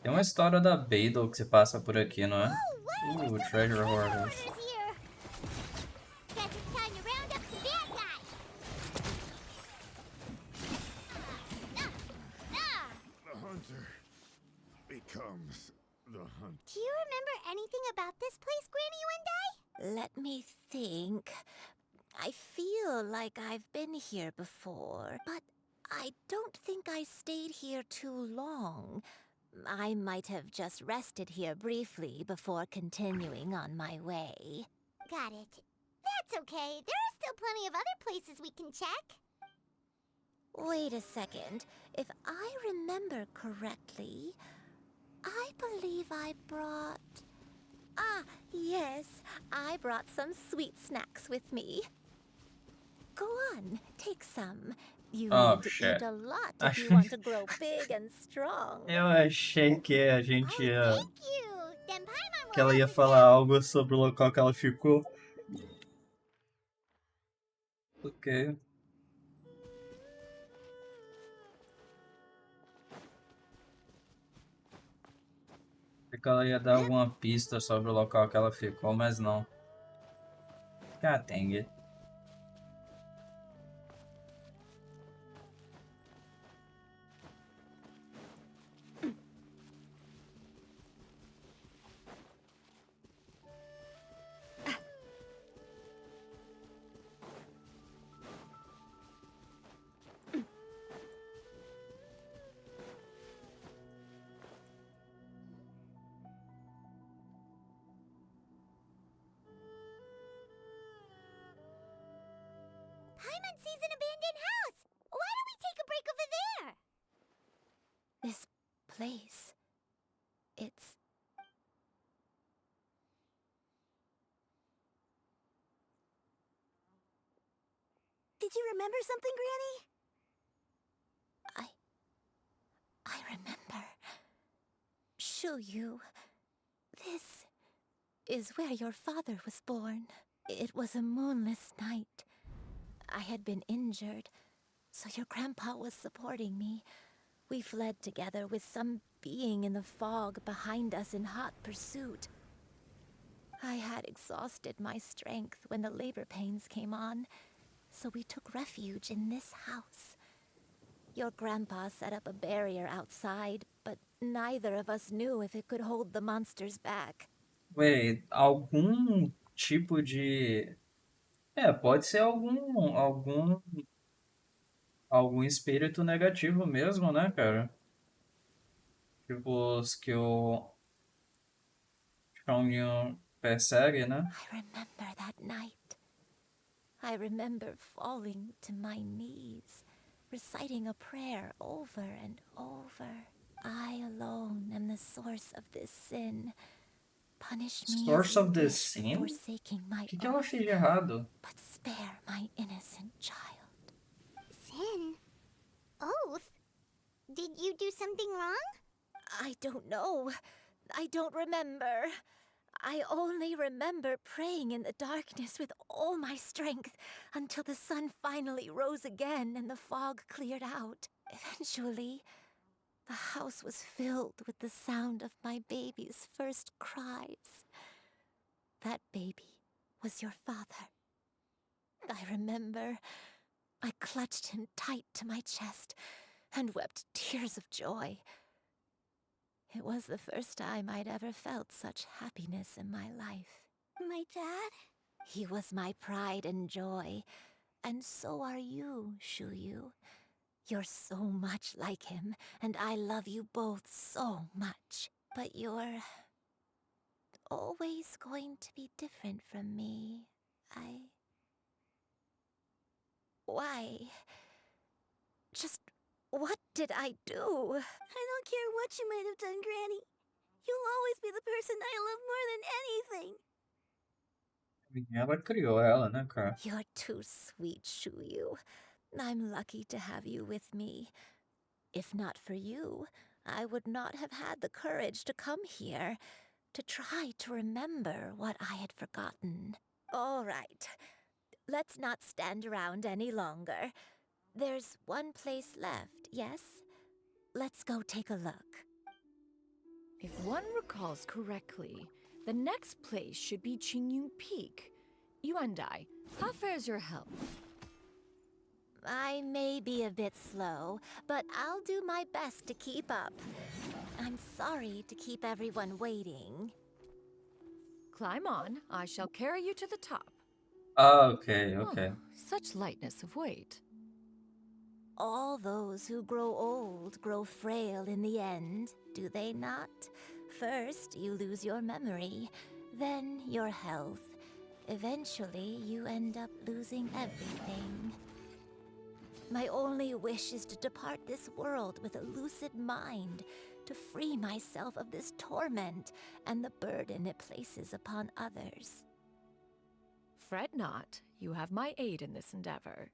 Tem uma história da Beidou que se passa por aqui, não é? Treasure Hoarders.
Guess it's time to round up some bad guys.
The hunter becomes the hunt.
Do you remember anything about this place, Granny Wendai?
Let me think. I feel like I've been here before, but I don't think I stayed here too long. I might have just rested here briefly before continuing on my way.
Got it. That's okay. There are still plenty of other places we can check.
Wait a second. If I remember correctly, I believe I brought... Ah, yes. I brought some sweet snacks with me. Go on, take some. You need to eat a lot if you want to grow big and strong.
Eu achei que a gente ia...
Thank you. Then Paimon
que ela ia falar algo sobre o local que ela ficou. Ok. Achei que ela ia dar alguma pista sobre o local que ela ficou, mas não. God dang it.
Paimon sees an abandoned house. Why don't we take a break over there?
This place... it's...
Did you remember something, Granny?
I remember. Shuyu, this is where your father was born. It was a moonless night. I had been injured, So your grandpa was supporting me. We fled together with some being in the fog behind us in hot pursuit. I had exhausted my strength when the labor pains came on, so we took refuge in this house. Your grandpa set up a barrier outside, but neither of us knew if it could hold the monsters back.
Wait, algum tipo de... pode ser algum espírito negativo mesmo, né, cara? Tipo, os que o Chongyun persegue, né?
I remember that night. I remember falling to my knees, reciting a prayer over and over. I alone am the source of this sin. Punish me as
Source
you
of the
wish for
Sin?
forsaking my
O que ela
oath,
fez de errado?
but spare my innocent child.
Sin? Oath? Did you do something wrong?
I don't know. I don't remember. I only remember praying in the darkness with all my strength until the sun finally rose again and the fog cleared out. Eventually, the house was filled with the sound of my baby's first cries. That baby was your father. I remember I clutched him tight to my chest and wept tears of joy. It was the first time I'd ever felt such happiness in my life.
My dad?
He was my pride and joy, and so are you, Shuyu. You're so much like him, and I love you both so much. But you're always going to be different from me. Why? Just what did I do?
I don't care what you might have done, Granny. You'll always be the person I love more than anything.
Ela criou ela, né, cara?
You're too sweet, Shuyu. I'm lucky to have you with me. If not for you, I would not have had the courage to come here, to try to remember what I had forgotten. All right, let's not stand around any longer. There's one place left, yes? Let's go take a look.
If one recalls correctly, the next place should be Qingyun Peak. You and I, how fares your health?
I may be a bit slow, but I'll do my best to keep up. I'm sorry to keep everyone waiting.
Climb on. I shall carry you to the top.
Okay.
Oh, such lightness of weight.
All those who grow old grow frail in the end, do they not? First, you lose your memory, then your health. Eventually, you end up losing everything. My only wish is to depart this world with a lucid mind, to free myself of this torment and the burden it places upon others.
Fret not. You have my aid in this endeavor.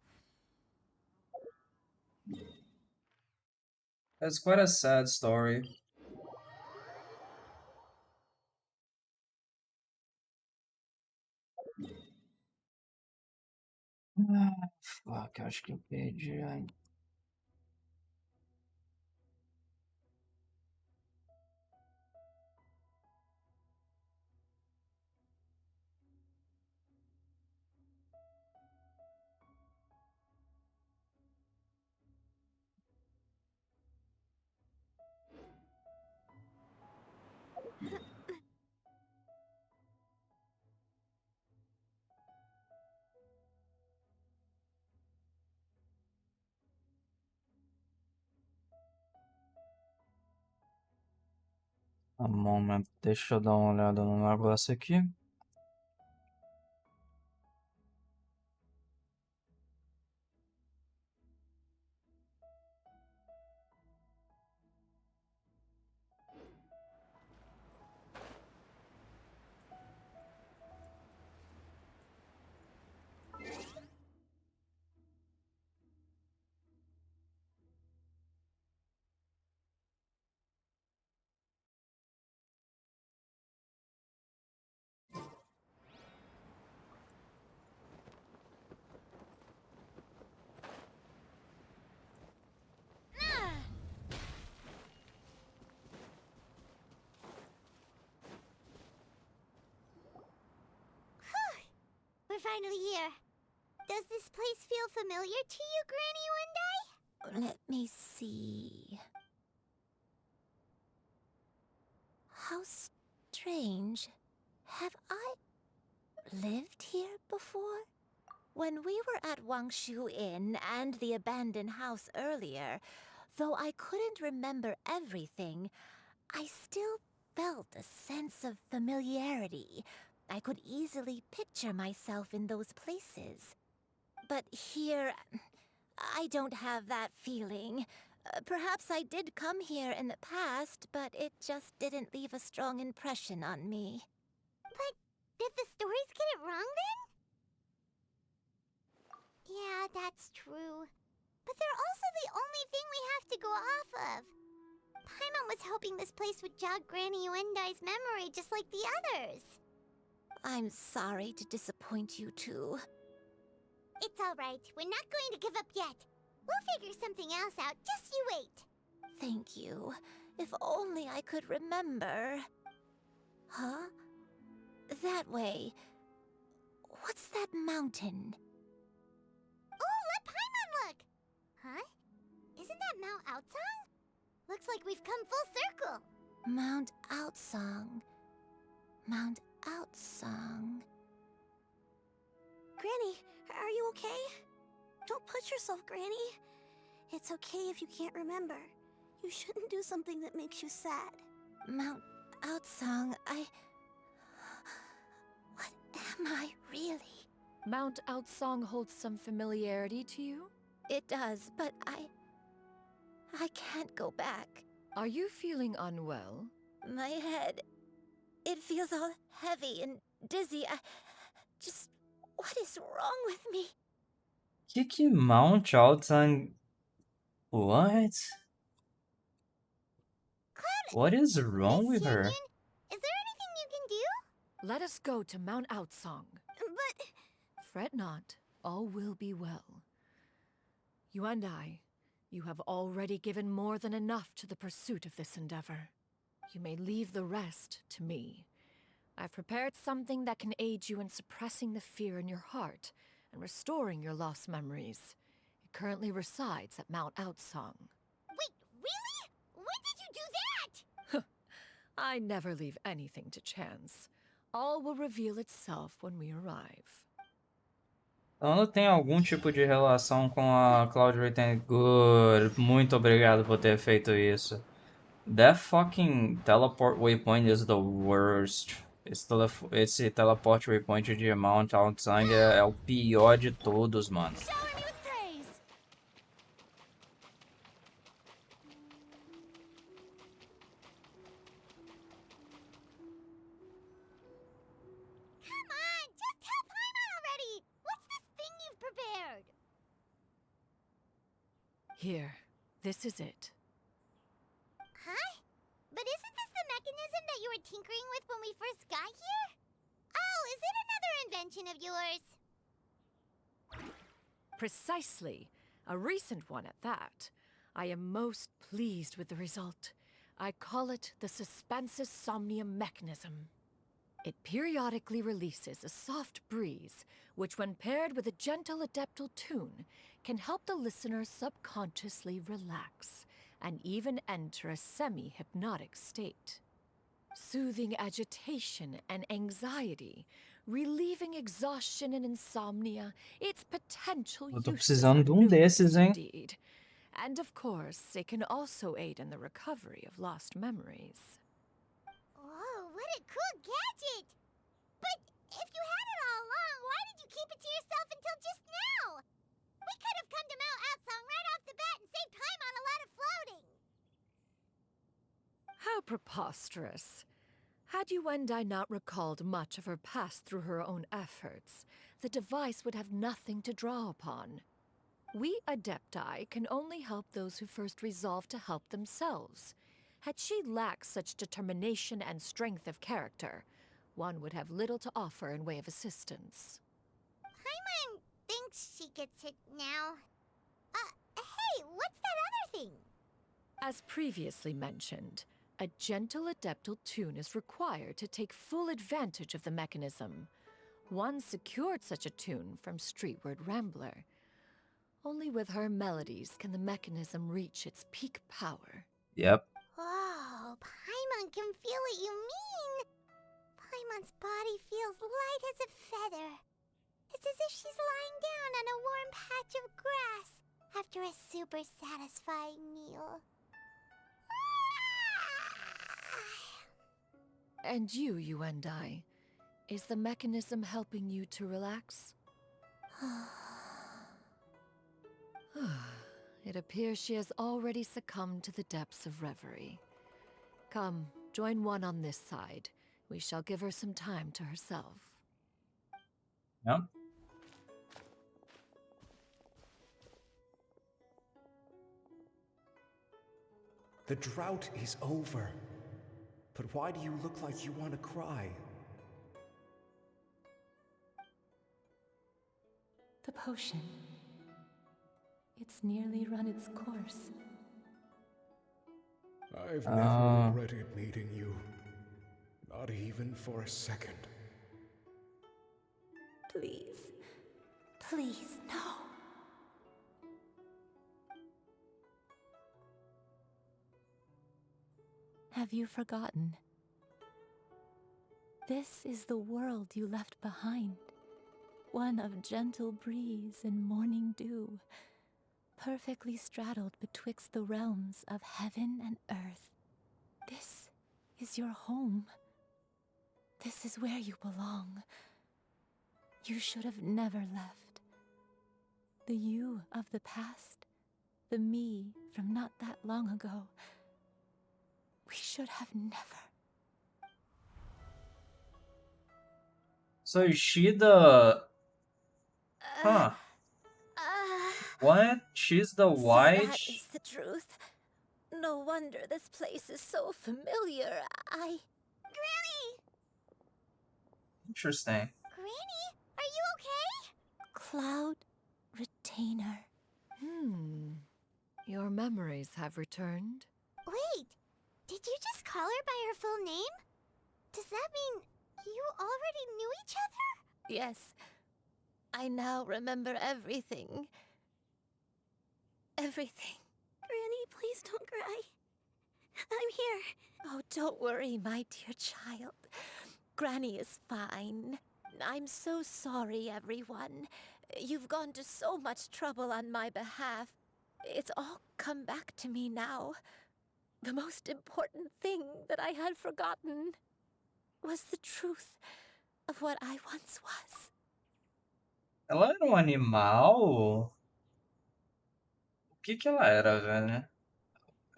It's quite a sad story. Fuck, acho que eu perdi. Um moment, deixa eu dar uma olhada no negócio aqui.
we're finally here. Does this place feel familiar to you, Granny Wendai?
Let me see. How strange. Have I lived here before? When we were at Wangshu Inn and the abandoned house earlier, though I couldn't remember everything, I still felt a sense of familiarity. I could easily picture myself in those places. But here, I don't have that feeling. Perhaps I did come here in the past, but it just didn't leave a strong impression on me.
But did the stories get it wrong then? Yeah, that's true. But they're also the only thing we have to go off of. Paimon was hoping this place would jog Granny Wendai's memory just like the others.
I'm sorry to disappoint you too.
It's alright. We're not going to give up yet. We'll figure something else out. Just you wait.
Thank you. If only I could remember. Huh? That way. What's that mountain?
Oh, let Paimon look! Huh? Isn't that Mount Outsong? Looks like we've come full circle.
Mount Outsong. Mount Outsong.
Granny, are you okay? Don't push yourself, Granny. It's okay if you can't remember. You shouldn't do something that makes you sad.
Mount Outsong, What am I really?
Mount Outsong holds some familiarity to you?
It does, but I can't go back.
Are you feeling unwell?
My head, it feels all heavy and dizzy. What is wrong with me?
Que Mount Outsang... What? What is wrong with her?
Is there anything you can do?
Let us go to Mount Outsong.
But...
Fret not, all will be well. You and I, you have already given more than enough to the pursuit of this endeavor. You may leave the rest to me. I've prepared something that can aid you in suppressing the fear in your heart and restoring your lost memories. It currently resides at Mount Outsong.
Wait, really? When did you do that?
I never leave anything to chance. All will reveal itself when we arrive.
Ela tem algum tipo de relação com a Cloud Retain. Good. Muito obrigado por ter feito isso. That fucking teleport waypoint is the worst. Esse teleport waypoint de Mount Outsang é o pior de todos, mano.
Come on, just tell Paimon already! What's this thing you've prepared?
Here, this is it.
Huh? But isn't this the mechanism that you were tinkering with when we first got here? Oh, is it another invention of yours?
Precisely. A recent one at that. I am most pleased with the result. I call it the Suspensus Somnium mechanism. It periodically releases a soft breeze, which when paired with a gentle adeptal tune, can help the listener subconsciously relax and even enter a semi-hypnotic state. Soothing agitation and anxiety, relieving exhaustion and insomnia, its potential
Eu tô
uses
precisando
are
de desses,
numerous
hein?
indeed. And of course, it can also aid in the recovery of lost memories.
Whoa, what a cool gadget! But if you had it all along, why did you keep it to yourself until just now? We could have come to Mount Outsong right off the bat and saved time on a lot of floating.
How preposterous. Had you and I not recalled much of her past through her own efforts, the device would have nothing to draw upon. We Adepti can only help those who first resolve to help themselves. Had she lacked such determination and strength of character, one would have little to offer in way of assistance.
Paimon thinks she gets it now. Hey, what's that other thing?
As previously mentioned, a gentle adeptal tune is required to take full advantage of the mechanism. One secured such a tune from Streetward Rambler. Only with her melodies can the mechanism reach its peak power.
Yep.
Oh, Paimon can feel what you mean. Paimon's body feels light as a feather. It's as if she's lying down on a warm patch of grass after a super satisfying meal.
And you and I, is the mechanism helping you to relax? It appears she has already succumbed to the depths of reverie. Come, join one on this side. We shall give her some time to herself.
Yep.
The drought is over. But why do you look like you want to cry?
The potion. It's nearly run its course.
I've never regretted meeting you. Not even for a second.
Please. Please, no. Have you forgotten? This is the world you left behind. One of gentle breeze and morning dew, perfectly straddled betwixt the realms of heaven and earth. This is your home. This is where you belong. You should have never left. The you of the past, the me from not that long ago. We should have never.
So is she the... Huh. What? She's the white?
So that is the truth. No wonder this place is so familiar.
Granny!
Interesting.
Granny, are you okay?
Cloud Retainer.
Your memories have returned?
Wait, did you just call her by her full name? Does that mean you already knew each other?
Yes. I now remember everything. Everything.
Granny, please don't cry. I'm here.
Oh, don't worry, my dear child. Granny is fine. I'm so sorry, everyone. You've gone to so much trouble on my behalf. It's all come back to me now. The most important thing that I had forgotten was the truth of what I once was.
Ela era um animal? O que ela era, velho?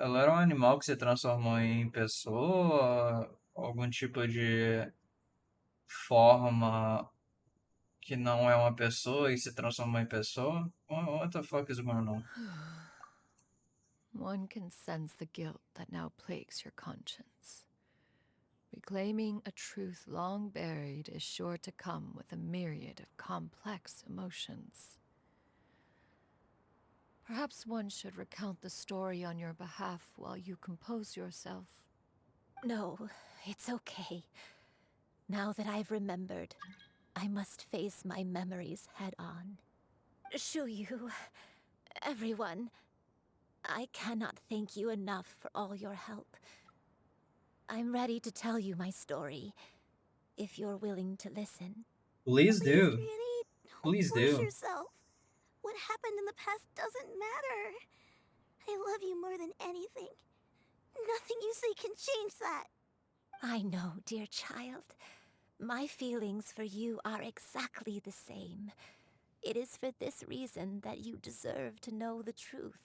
Ela era um animal que se transformou em pessoa? Algum tipo de forma que não é uma pessoa e se transformou em pessoa? What the fuck is going on?
One can sense the guilt that now plagues your conscience. Reclaiming a truth long buried is sure to come with a myriad of complex emotions. Perhaps one should recount the story on your behalf while you compose yourself.
No, it's okay. Now that I've remembered, I must face my memories head on. Shuyu, everyone, I cannot thank you enough for all your help. I'm ready to tell you my story, if you're willing to listen.
Please do.
Granny,
Please
force
do.
yourself. What happened in the past doesn't matter. I love you more than anything. Nothing you say can change that.
I know, dear child. My feelings for you are exactly the same. It is for this reason that you deserve to know the truth.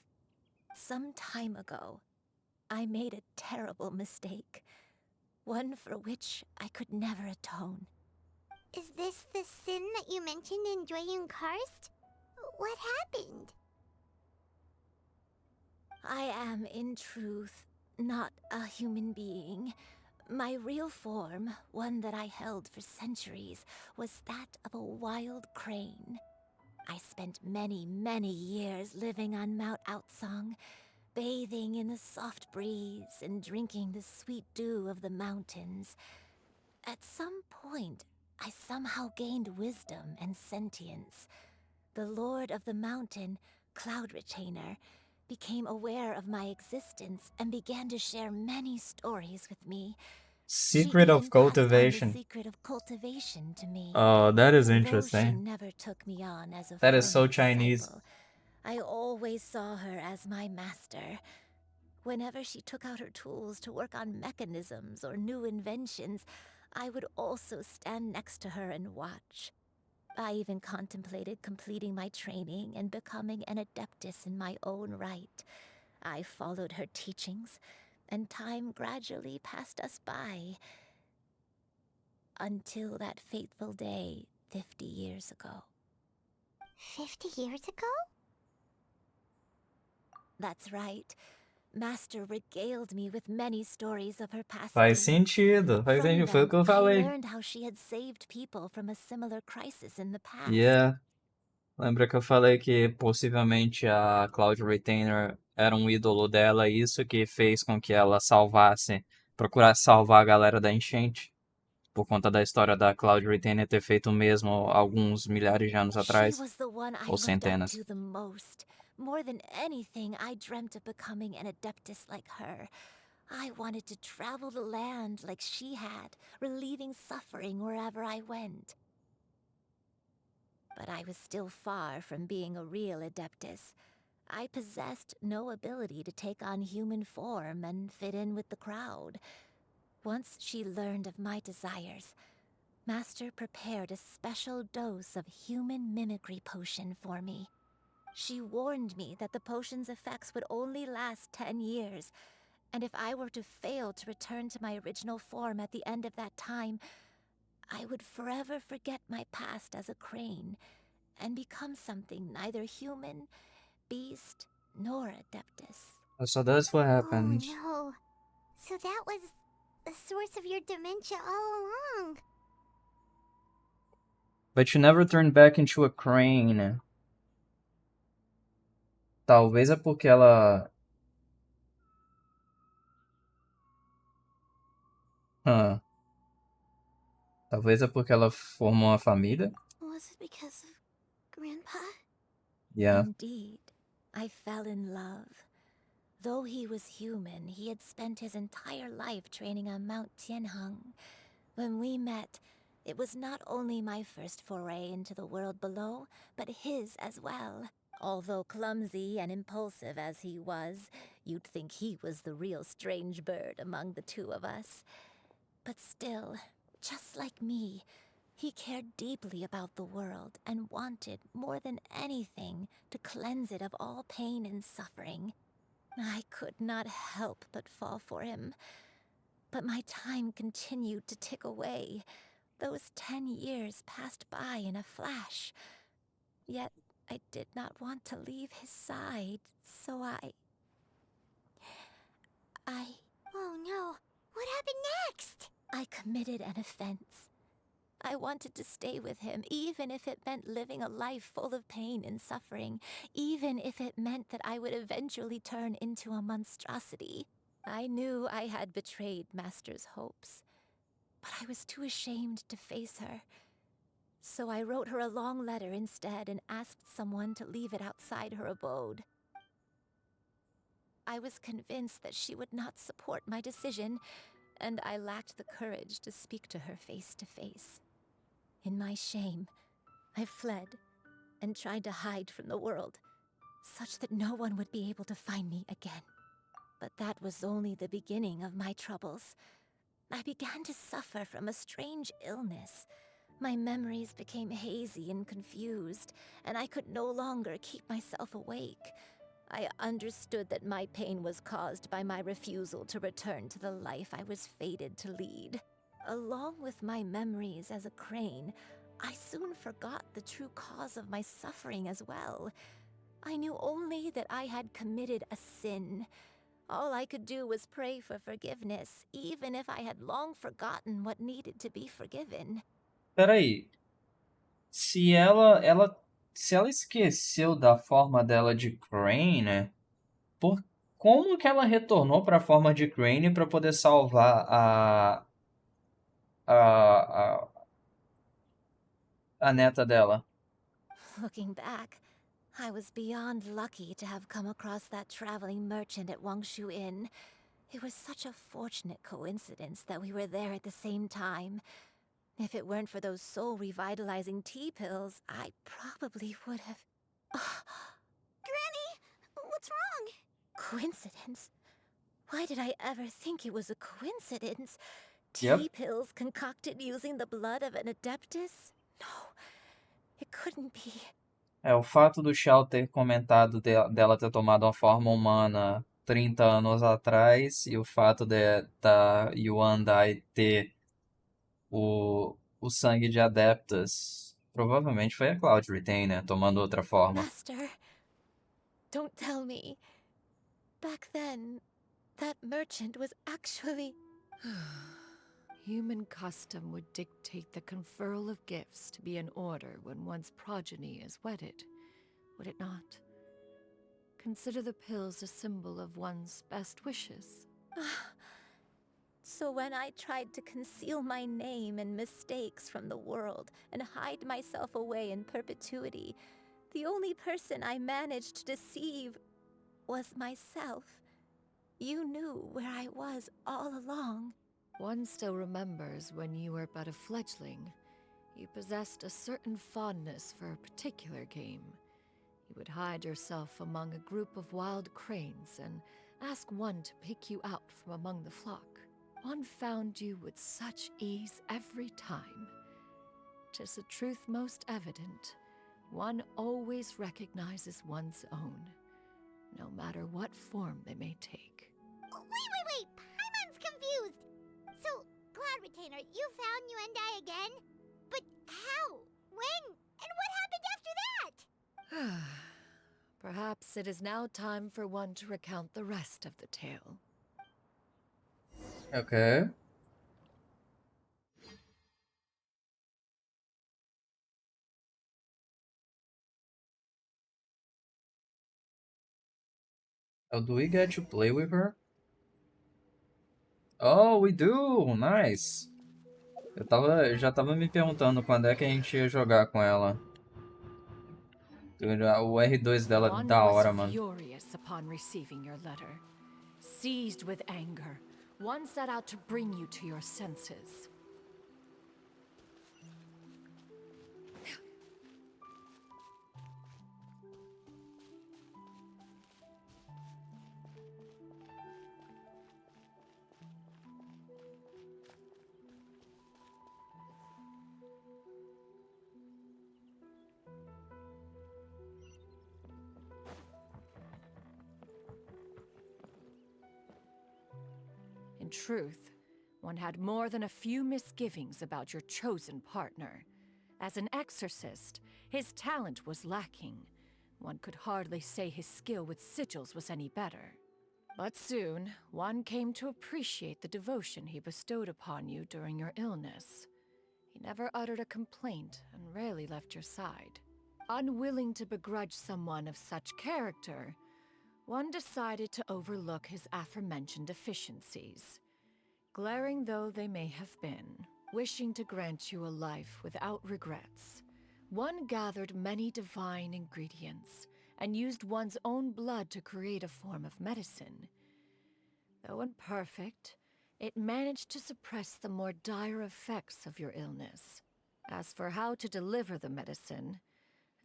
Some time ago, I made a terrible mistake. One for which I could never atone.
Is this the sin that you mentioned in Joyun Karst? What happened?
I am, in truth, not a human being. My real form, one that I held for centuries, was that of a wild crane. I spent many, many years living on Mount Outsong, bathing in the soft breeze and drinking the sweet dew of the mountains. At some point, I somehow gained wisdom and sentience. The Lord of the Mountain, Cloud Retainer, became aware of my existence and began to share many stories with me. She
Secret of
even passed on the
cultivation.
secret of cultivation to me.
Oh, that is
Though she
interesting.
never took me on as a
That is so
formal
Chinese.
disciple, I always saw her as my master. Whenever she took out her tools to work on mechanisms or new inventions, I would also stand next to her and watch. I even contemplated completing my training and becoming an adeptus in my own right. I followed her teachings, and time gradually passed us by. Until that fateful day 50 years ago.
50 years ago?
That's right. Master regaled me with many stories of her past
Faz
deeds.
sentido. Faz
From
sentido. Foi o
them,
que eu
I
falei.
learned how she had saved people from a similar crisis in the past.
Yeah. Lembra que eu falei que possivelmente a Cloud Retainer era um ídolo dela, e isso que fez com que ela procurasse salvar a galera da enchente, por conta da história da Cloud Retainer ter feito o mesmo alguns milhares de anos
She
atrás,
was the one I
ou
looked up
centenas.
to the most. More than anything, I dreamt of becoming an adeptus like her. I wanted to travel the land like she had, relieving suffering wherever I went. But I was still far from being a real adeptus. I possessed no ability to take on human form and fit in with the crowd. Once she learned of my desires, Master prepared a special dose of human mimicry potion for me. She warned me that the potion's effects would only last 10 years, and if I were to fail to return to my original form at the end of that time, I would forever forget my past as a crane and become something neither human, beast, nor adeptus.
So that's what happened.
Oh no. So that was the source of your dementia all along.
But you never turned back into a crane. Talvez é porque ela... Hã. Talvez é porque ela formou uma família.
Was it because of Grandpa?
Yeah.
Indeed, I fell in love. Though he was human, he had spent his entire life training on Mount Tianheng. When we met, it was not only my first foray into the world below, but his as well. Although clumsy and impulsive as he was, you'd think he was the real strange bird among the two of us. But still, just like me, he cared deeply about the world and wanted, more than anything, to cleanse it of all pain and suffering. I could not help but fall for him. But my time continued to tick away. Those 10 years passed by in a flash. Yet I did not want to leave his side, so I...
Oh no. What happened next?
I committed an offense. I wanted to stay with him, even if it meant living a life full of pain and suffering, even if it meant that I would eventually turn into a monstrosity. I knew I had betrayed Master's hopes, but I was too ashamed to face her. So I wrote her a long letter instead and asked someone to leave it outside her abode. I was convinced that she would not support my decision, and I lacked the courage to speak to her face to face. In my shame, I fled and tried to hide from the world, such that no one would be able to find me again. But that was only the beginning of my troubles. I began to suffer from a strange illness. My memories became hazy and confused, and I could no longer keep myself awake. I understood that my pain was caused by my refusal to return to the life I was fated to lead. Along with my memories as a crane, I soon forgot the true cause of my suffering as well. I knew only that I had committed a sin. All I could do was pray for forgiveness, even if I had long forgotten what needed to be forgiven.
Peraí. Se ela esqueceu da forma dela de Crane, como que ela retornou para a forma de Crane para poder salvar a a neta dela.
Looking back, I was beyond lucky to have come across that traveling merchant at Wangshu Inn. It was such a fortunate coincidence that we were there at the same time. If it weren't for those soul-revitalizing tea pills, I probably would have...
Granny, what's wrong?
Coincidence? Why did I ever think it was a coincidence?
Yep.
Tea pills concocted using the blood of an adeptus? No, it couldn't be.
O fato do Xiao ter comentado dela ter tomado uma forma humana 30 anos atrás e o fato da Yuan Dai ter o sangue de adeptas, provavelmente foi a Cloud Retain, né? Tomando outra forma.
Master, don't tell me. Back then, that merchant was actually...
Human custom would dictate the conferral of gifts to be in order when one's progeny is wedded, would it not? Consider the pills a symbol of one's best wishes.
So when I tried to conceal my name and mistakes from the world and hide myself away in perpetuity, the only person I managed to deceive was myself. You knew where I was all along.
One still remembers when you were but a fledgling. You possessed a certain fondness for a particular game. You would hide yourself among a group of wild cranes and ask one to pick you out from among the flock. One found you with such ease every time. 'Tis a truth most evident. One always recognizes one's own, no matter what form they may take.
Wait! Paimon's confused! So, Cloud Retainer, you found Yuendai again? But how? When? And what happened after that?
Perhaps it is now time for one to recount the rest of the tale.
Ok. Oh, do we get to play with her? Oh, we do! Nice! Eu já tava me perguntando quando é que a gente ia jogar com ela. O R2 dela é
One
da
was
hora, mano.
furious upon receiving your letter. Seized with anger, one set out to bring you to your senses. In truth, one had more than a few misgivings about your chosen partner. As an exorcist, his talent was lacking. One could hardly say his skill with sigils was any better. But soon, one came to appreciate the devotion he bestowed upon you during your illness. He never uttered a complaint and rarely left your side. Unwilling to begrudge someone of such character, one decided to overlook his aforementioned deficiencies. Glaring though they may have been, wishing to grant you a life without regrets, one gathered many divine ingredients and used one's own blood to create a form of medicine. Though imperfect, it managed to suppress the more dire effects of your illness. As for how to deliver the medicine,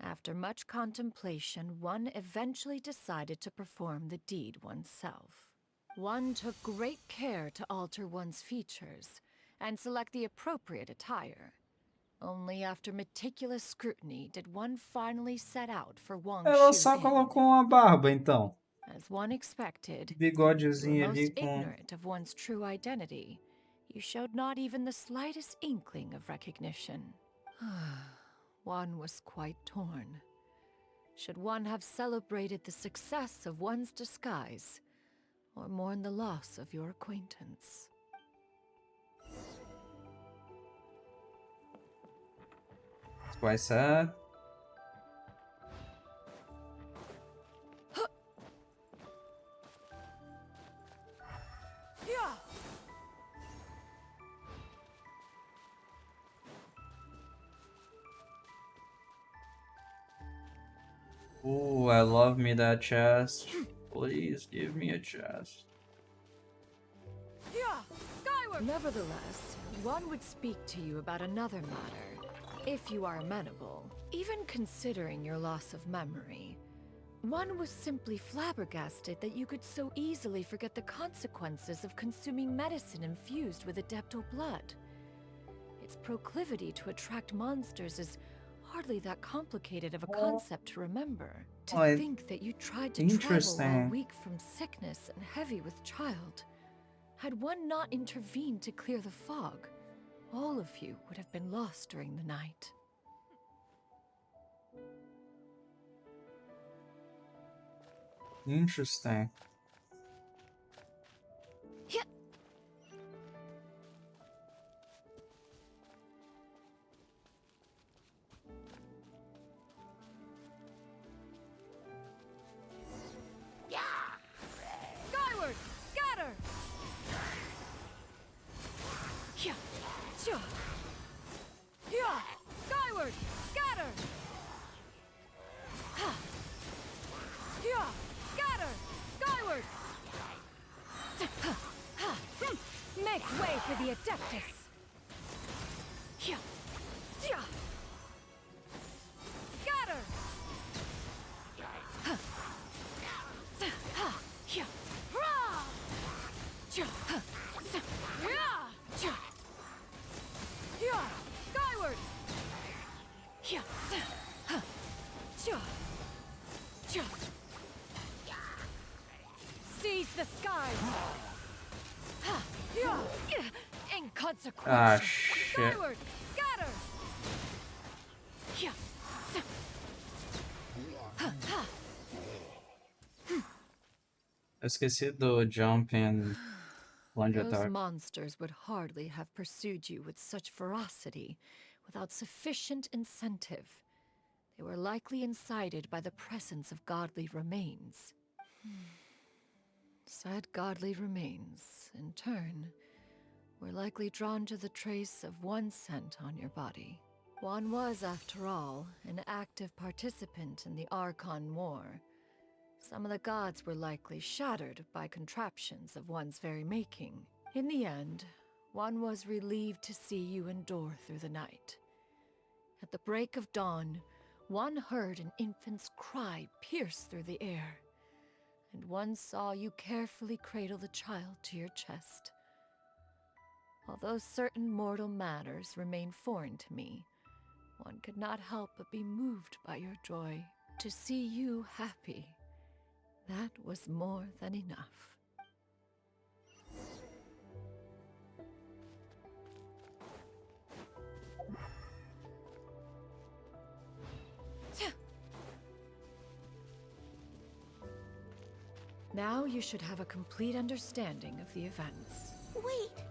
after much contemplation, one eventually decided to perform the deed oneself. One took great care to alter one's features and select the appropriate attire. Only after meticulous scrutiny did one finally set out for
Ela
Wangshu
só
Inn.
colocou uma barba, então.
As one expected, you
Bigodezinho
were
ali
most
com...
ignorant of one's true identity. You showed not even the slightest inkling of recognition. One was quite torn. Should one have celebrated the success of one's disguise, or mourn the loss of your acquaintance?
It's quite sad. Ooh, I love me that chest. Please give me a chest.
Yeah, skyward! Nevertheless, one would speak to you about another matter, if you are amenable. Even considering your loss of memory, one was simply flabbergasted that you could so easily forget the consequences of consuming medicine infused with adeptal blood. Its proclivity to attract monsters is hardly that complicated of a concept to remember. To think that you tried to travel while weak from sickness and heavy with child. Had one not intervened to clear the fog, all of you would have been lost during the night.
Interesting.
Yeah. Skyward! Scatter! Yeah. Yeah. Yeah. Skyward! Scatter! Ha! Yeah. Scatter! Skyward! Ha! Ha! Make way for the Adeptus! Yeah. Yeah. Scatter! Ha! Ha! Yeah. Rah! Ja! Ha! Yeah! Ja! Yeah! Skyward! Yeah! Ha! Ja! Ja! Seize the skies! Ha! Yeah! Inconsequential!
Ah, shit.
Skyward! Scatter! Yeah! Ha! Ha!
Eu esqueci do jump and plunge
Those
attack.
monsters would hardly have pursued you with such ferocity without sufficient incentive. They were likely incited by the presence of godly remains. Said godly remains, in turn, were likely drawn to the trace of one scent on your body. One was, after all, an active participant in the Archon War. Some of the gods were likely shattered by contraptions of one's very making. In the end, one was relieved to see you endure through the night. At the break of dawn, one heard an infant's cry pierce through the air, and one saw you carefully cradle the child to your chest. Although certain mortal matters remain foreign to me, one could not help but be moved by your joy. To see you happy, that was more than enough. Now you should have a complete understanding of the events.
Wait!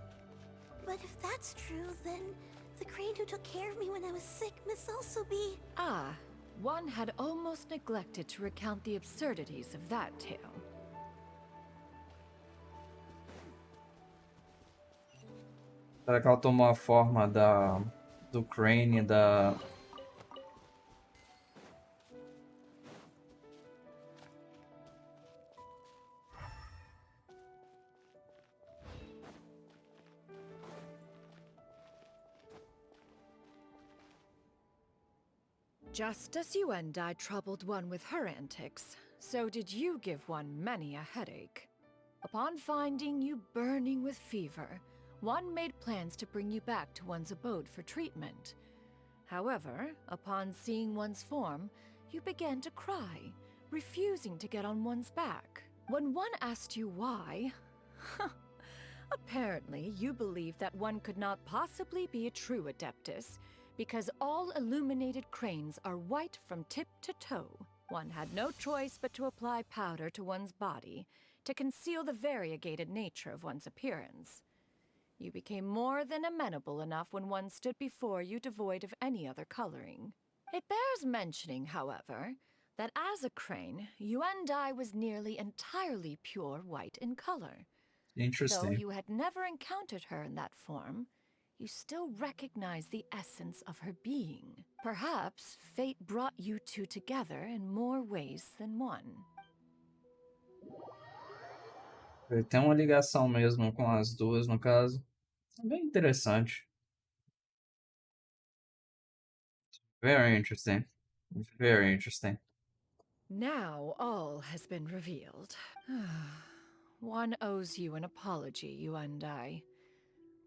But if that's true, then the crane who took care of me when I was sick must also be...
Ah, one had almost neglected to recount the absurdities of that tale.
Será que ela tomou a forma do Crane e da...
Just as you and I troubled one with her antics, so did you give one many a headache. Upon finding you burning with fever, one made plans to bring you back to one's abode for treatment. However, upon seeing one's form, you began to cry, refusing to get on one's back. When one asked you why, apparently you believed that one could not possibly be a true Adeptus, because all illuminated cranes are white from tip to toe. One had no choice but to apply powder to one's body to conceal the variegated nature of one's appearance. You became more than amenable enough when one stood before you devoid of any other coloring. It bears mentioning, however, that as a crane, Yuendai was nearly entirely pure white in color. Though
Interesting.
you had never encountered her in that form, you still recognize the essence of her being. Perhaps fate brought you two together in more ways than one.
Ele tem uma ligação mesmo com as duas, no caso. É bem interessante. Very interesting. Very interesting.
Now all has been revealed. One owes you an apology, you and I.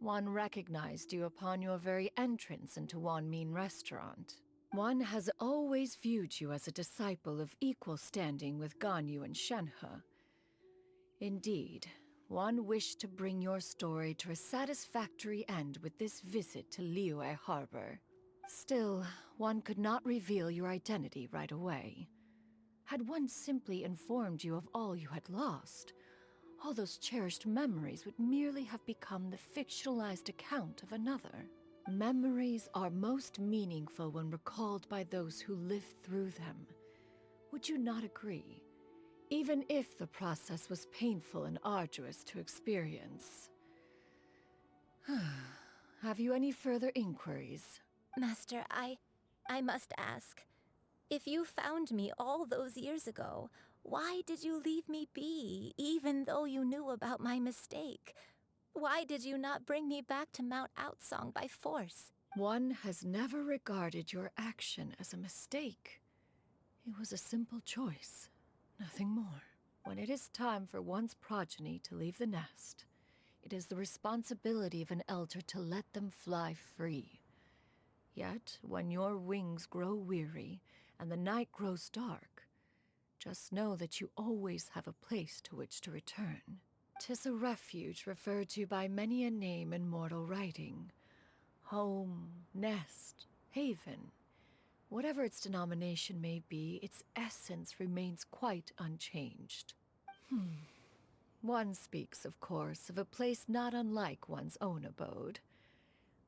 One recognized you upon your very entrance into Wanmin Restaurant. One has always viewed you as a disciple of equal standing with Ganyu and Shenhe. Indeed, one wished to bring your story to a satisfactory end with this visit to Liyue Harbor. Still, one could not reveal your identity right away. Had one simply informed you of all you had lost, all those cherished memories would merely have become the fictionalized account of another. Memories are most meaningful when recalled by those who lived through them. Would you not agree? Even if the process was painful and arduous to experience. Have you any further inquiries?
Master, I must ask. If you found me all those years ago, why did you leave me be, even though you knew about my mistake? Why did you not bring me back to Mount Outsong by force?
One has never regarded your action as a mistake. It was a simple choice, nothing more. When it is time for one's progeny to leave the nest, it is the responsibility of an elder to let them fly free. Yet, when your wings grow weary and the night grows dark, just know that you always have a place to which to return. 'Tis a refuge referred to by many a name in mortal writing. Home, nest, haven. Whatever its denomination may be, its essence remains quite unchanged. One speaks, of course, of a place not unlike one's own abode.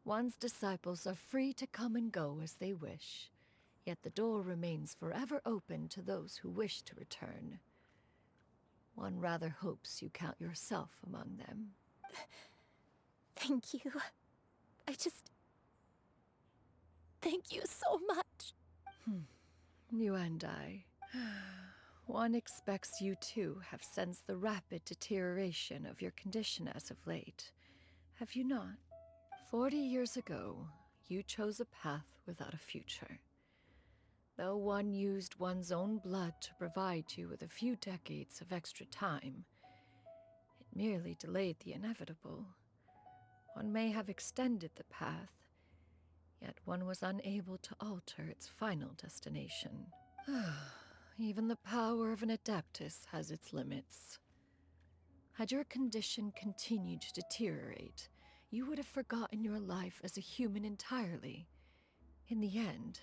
One's disciples are free to come and go as they wish, yet the door remains forever open to those who wish to return. One rather hopes you count yourself among them.
Thank you. Thank you so much.
You and I. One expects you too have sensed the rapid deterioration of your condition as of late. Have you not? 40 years ago, you chose a path without a future. Though one used one's own blood to provide you with a few decades of extra time, it merely delayed the inevitable. One may have extended the path, yet one was unable to alter its final destination. Even the power of an Adeptus has its limits. Had your condition continued to deteriorate, you would have forgotten your life as a human entirely. In the end,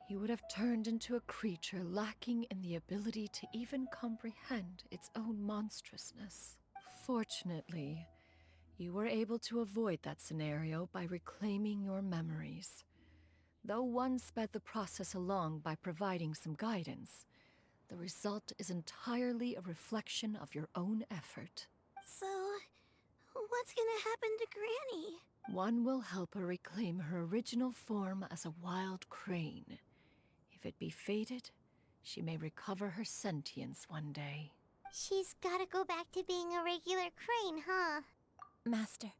you would have turned into a creature lacking in the ability to even comprehend its own monstrousness. Fortunately, you were able to avoid that scenario by reclaiming your memories. Though one sped the process along by providing some guidance, the result is entirely a reflection of your own effort.
So, what's gonna happen to Granny?
One will help her reclaim her original form as a wild crane. If it be fated, she may recover her sentience one day.
She's gotta go back to being a regular crane, huh?
Master,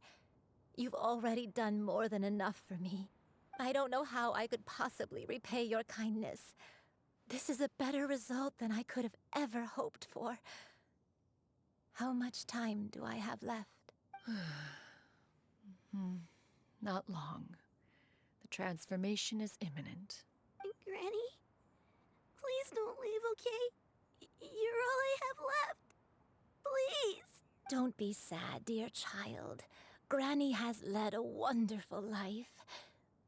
you've already done more than enough for me. I don't know how I could possibly repay your kindness. This is a better result than I could have ever hoped for. How much time do I have left?
Not long. The transformation is imminent.
Granny? Please don't leave, okay? You're all I have left. Please.
Don't be sad, dear child. Granny has led a wonderful life.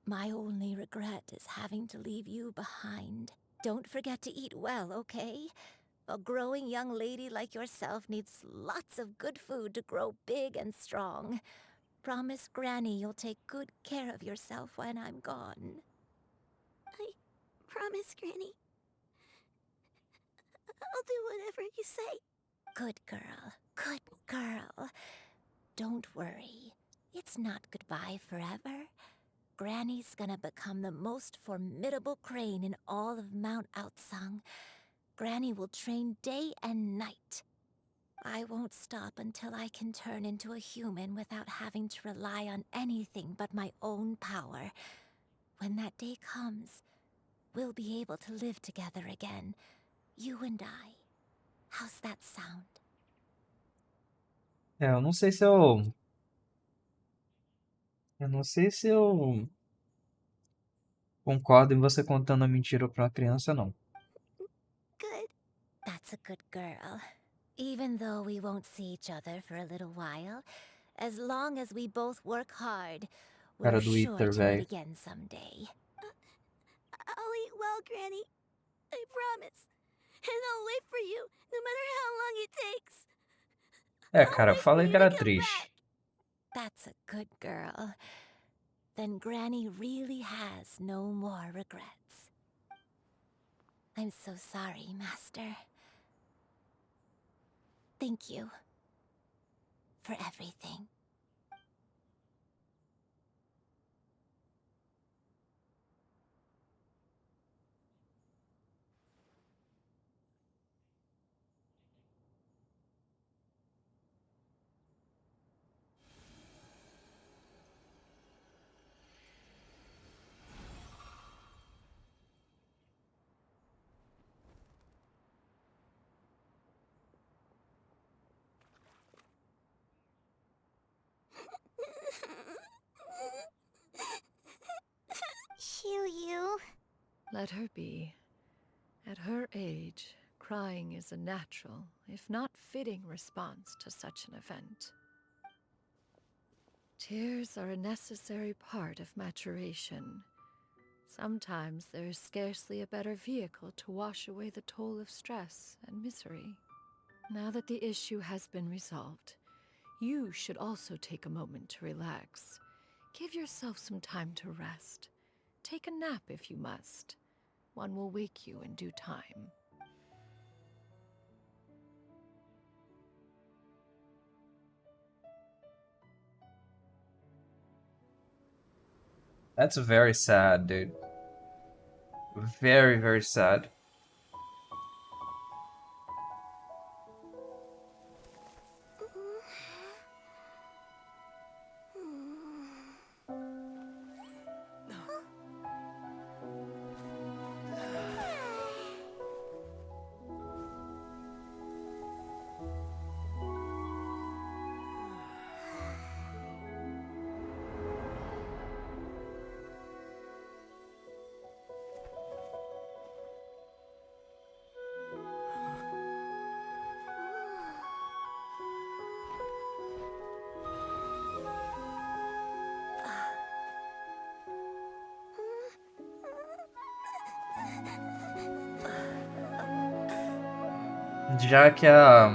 My only regret is having to leave you behind. Don't forget to eat well, okay? A growing young lady like yourself needs lots of good food to grow big and strong. Promise Granny you'll take good care of yourself when I'm gone.
I promise, Granny. I'll do whatever you say.
Good girl, good girl. Don't worry. It's not goodbye forever. Granny's gonna become the most formidable crane in all of Mount Outsung. Granny will train day and night. I won't stop until I can turn into a human without having to rely on anything but my own power. When that day comes, we'll be able to live together again, you and I. How's that sound?
Eu não sei se eu. Eu não sei se eu concordo em você contando a mentira pra uma criança, não.
Good.
That's a good girl. Even though we won't see each other for a little while, as long as we both work hard,
Cara
we're
do
sure
Iter,
to meet
velho.
again someday.
I'll eat well, Granny. I promise. And I'll wait for you, no matter how long it takes.
É, cara, eu falei que era triste.
That's a good girl. Then Granny really has no more regrets. I'm so sorry, Master. Thank you for everything.
Shiryu.
Let her be. At her age, crying is a natural, if not fitting, response to such an event. Tears are a necessary part of maturation. Sometimes there is scarcely a better vehicle to wash away the toll of stress and misery. Now that the issue has been resolved, you should also take a moment to relax. Give yourself some time to rest. Take a nap if you must. One will wake you in due time.
That's very sad, dude. Very, very sad. Já que a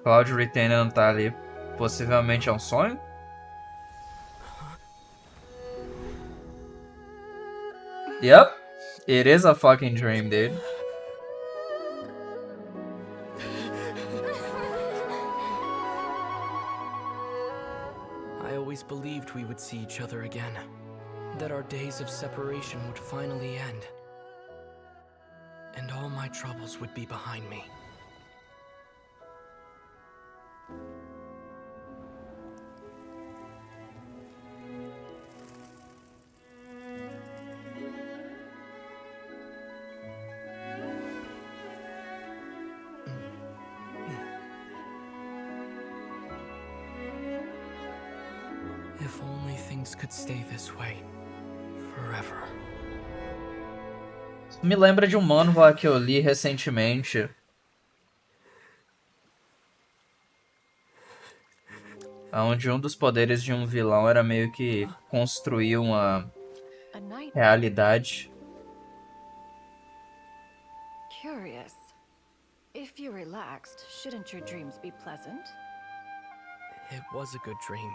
Cloud Retainer não tá ali, possivelmente é um sonho? Yep, it is a fucking dream, dude.
I always believed we would see each other again. That our days of separation would finally end. And all my troubles would be behind me. If only things could stay this way forever.
Me lembra de um manhwa que eu li recentemente. Onde um dos poderes de um vilão era meio que construir uma realidade.
Curious. If you're relaxed, shouldn't your dreams be pleasant?
It was a good dream.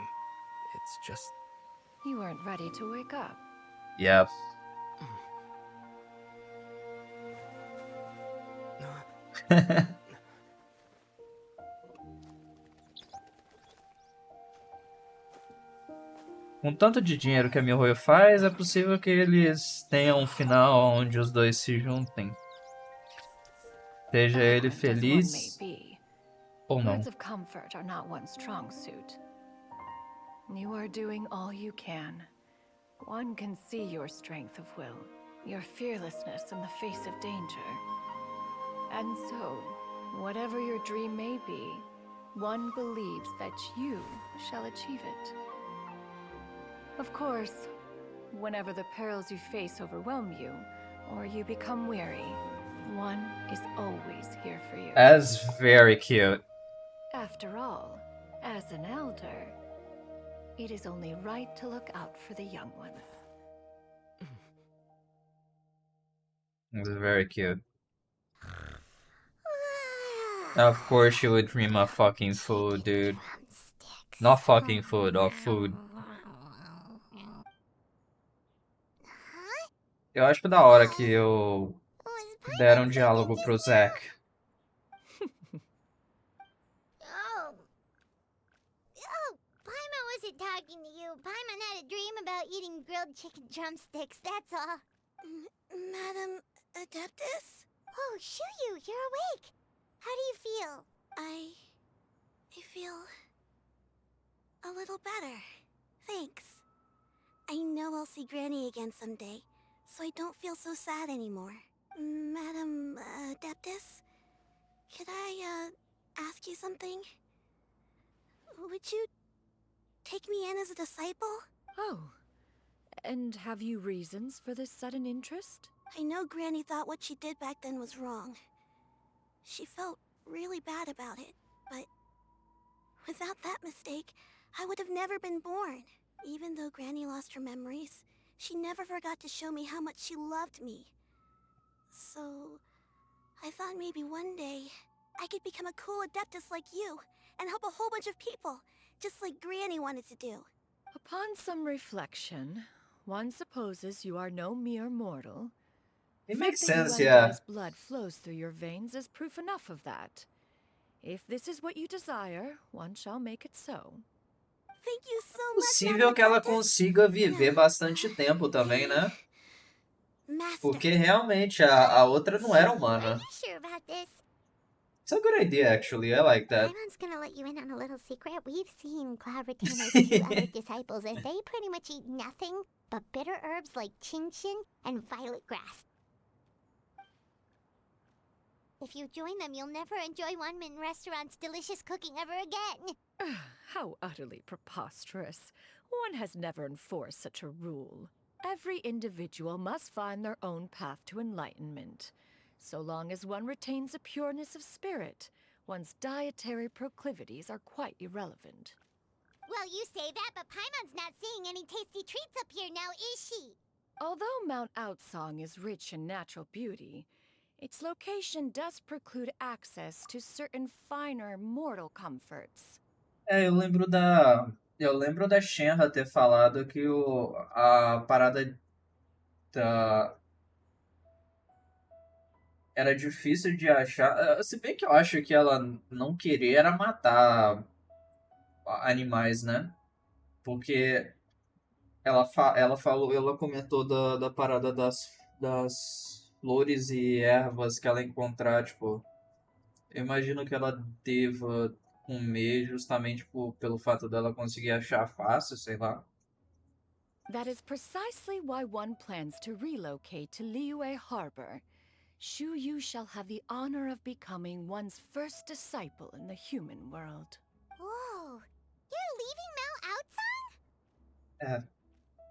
It's just...
You weren't ready to wake up.
Yeah. Com tanto de dinheiro que a Mihoyo faz, é possível que eles tenham um final onde os dois se juntem. Seja ele
Eloquent as one may
feliz
be,
ou não.
words of comfort are not one's strong suit. You are doing all you can. One can see your strength of will, your fearlessness in the face of danger. And so, whatever your dream may be, one believes that you shall achieve it. Of course, whenever the perils you face overwhelm you, or you become weary, one is always here for you.
That's very cute.
After all, as an elder, it is only right to look out for the young ones.
It's very cute. Of course you would dream of fucking food, dude. Not fucking food, of food. Eu acho da hora que deram diálogo pro Zack.
Paimon wasn't talking to you. Paimon had a dream about eating grilled chicken drumsticks, that's all. Madam Adeptus? Oh, Shuyu, you're awake. How do you feel? I feel a little better. Thanks. I know I'll see Granny again someday, so I don't feel so sad anymore. Madam Adeptus, could I ask you something? Would you take me in as a disciple?
Oh, and have you reasons for this sudden interest?
I know Granny thought what she did back then was wrong. She felt really bad about it, but without that mistake, I would have never been born. Even though Granny lost her memories, she never forgot to show me how much she loved me. So, I thought maybe one day I could become a cool adeptus like you and help a whole bunch of people, just like Granny wanted to do.
Upon some reflection, one supposes you are no mere mortal.
It makes
The fact that
sense,
you
yeah.
Undy's blood flows through your veins is proof enough of that. If this is what you desire, one shall make it so.
Thank you so
É
much,
possível que ela consiga viver bastante tempo também, né? Porque realmente a outra não era humana.
Are you sure about this?
It's a good idea, actually. I like that.
Paimon's gonna let you in on a little secret. We've seen Cloud Retainer's 2 other disciples, and they pretty much eat nothing but bitter herbs like chin-chin and violet grass. If you join them, you'll never enjoy One-Min Restaurant's delicious cooking ever again.
How utterly preposterous. One has never enforced such a rule. Every individual must find their own path to enlightenment. So long as one retains a pureness of spirit, one's dietary proclivities are quite irrelevant.
Well, you say that, but Paimon's not seeing any tasty treats up here now, is she?
Although Mount Outsong is rich in natural beauty, its location does preclude access to certain finer mortal comforts.
Eu lembro da Shenra ter falado que a parada era difícil de achar. Se bem que eu acho que ela não queria era matar animais, né? Porque ela comentou da parada das flores e ervas que ela encontrar, tipo. Eu imagino que ela deva comer justamente pelo fato dela conseguir achar fácil, sei lá.
That is precisely why one plans to relocate to Liyue Harbor. Shu Yu shall have the honor of becoming one's first disciple in the human world.
Whoa, you're leaving Mount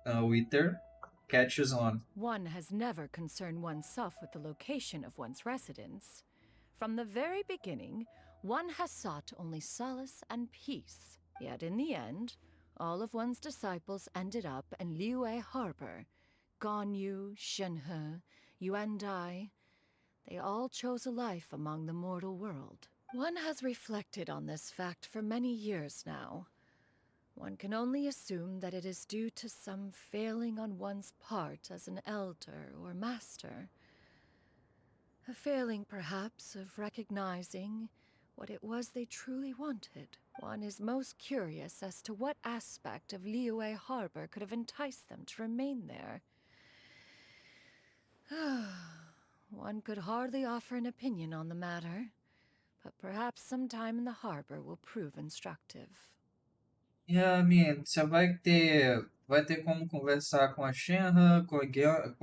Outsong?
Wither catches on.
One has never concerned oneself with the location of one's residence. From the very beginning, one has sought only solace and peace. Yet in the end, all of one's disciples ended up in Liyue Harbor. Ganyu, Shenhe, Yuandai. They all chose a life among the mortal world. One has reflected on this fact for many years now. One can only assume that it is due to some failing on one's part as an elder or master. A failing, perhaps, of recognizing what it was they truly wanted. One is most curious as to what aspect of Liyue Harbor could have enticed them to remain there. One could hardly offer an opinion on the matter, but perhaps some time in the harbor will prove instructive.
Realmente, você vai ter como conversar com a Shenhe, com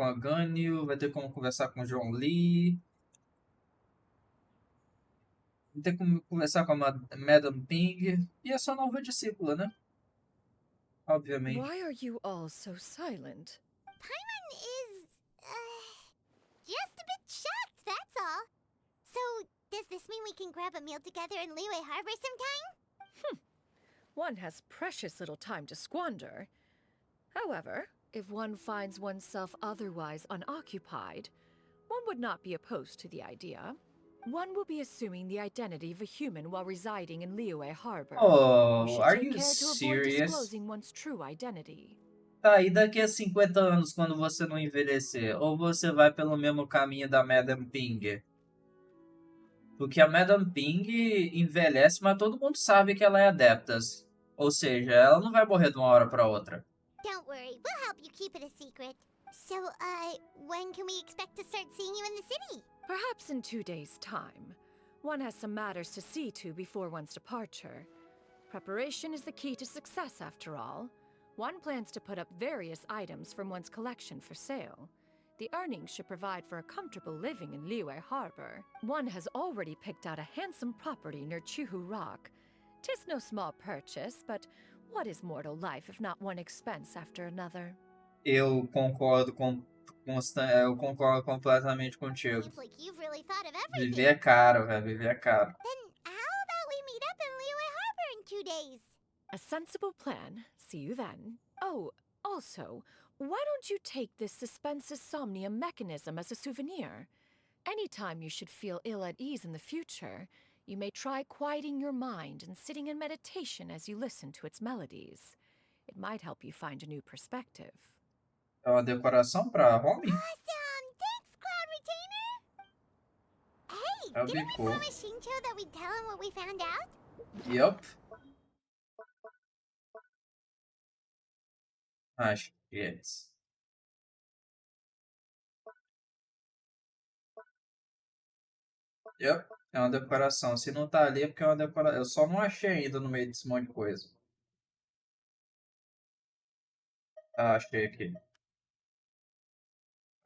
a Ganyu, vai ter como conversar com o John Lee, vai ter como conversar com a Madame Ping e a sua nova discípula, né? Obviamente.
Why are you all so silent?
Paimon is, just a bit shocked, that's all. So, does this mean we can grab a meal together in Liyue Harbor sometime?
One has precious little time to squander. However, if one finds oneself otherwise unoccupied, one would not be opposed to the idea. One will be assuming the identity of a human while residing in Liyue Harbor. You
Oh,
should
are
take
you
care to avoid
serious?
disclosing one's true identity.
Tá, e daqui a 50 anos, quando você não envelhecer? Ou você vai pelo mesmo caminho da Madame Ping? Porque a Madame Ping envelhece, mas todo mundo sabe que ela é adeptas. Ou seja, ela não vai morrer de uma hora para outra.
Don't worry, we'll help you keep it a secret. So, when can we expect to start seeing you in the city?
Perhaps in 2 days' time. One has some matters to see to before one's departure. Preparation is the key to success, after all. One plans to put up various items from one's collection for sale. The earnings should provide for a comfortable living in Liyue Harbor. One has already picked out a handsome property near Chuhu Rock. 'Tis no small purchase, but what is mortal life if not one expense after another?
Eu concordo eu concordo completamente contigo.
Seems like you've really thought of everything.
Viver é caro, velho. Viver é caro.
Then how about we meet up in Liyue Harbor in 2 days?
A sensible plan. See you then. Oh, also, why don't you take this suspensus somnium mechanism as a souvenir? Anytime you should feel ill at ease in the future, you may try quieting your mind and sitting in meditation as you listen to its melodies. It might help you find a new perspective.
É uma decoração pra home?
Awesome! Thanks, Cloud Retainer! Hey,
That'd be
didn't we
cool.
promise Shincho that we'd tell him what we found out?
Yup. Acho que é isso. Yup. É uma decoração. Se não tá ali é porque é uma decoração. Eu só não achei ainda no meio desse monte de coisa. Ah, achei aqui.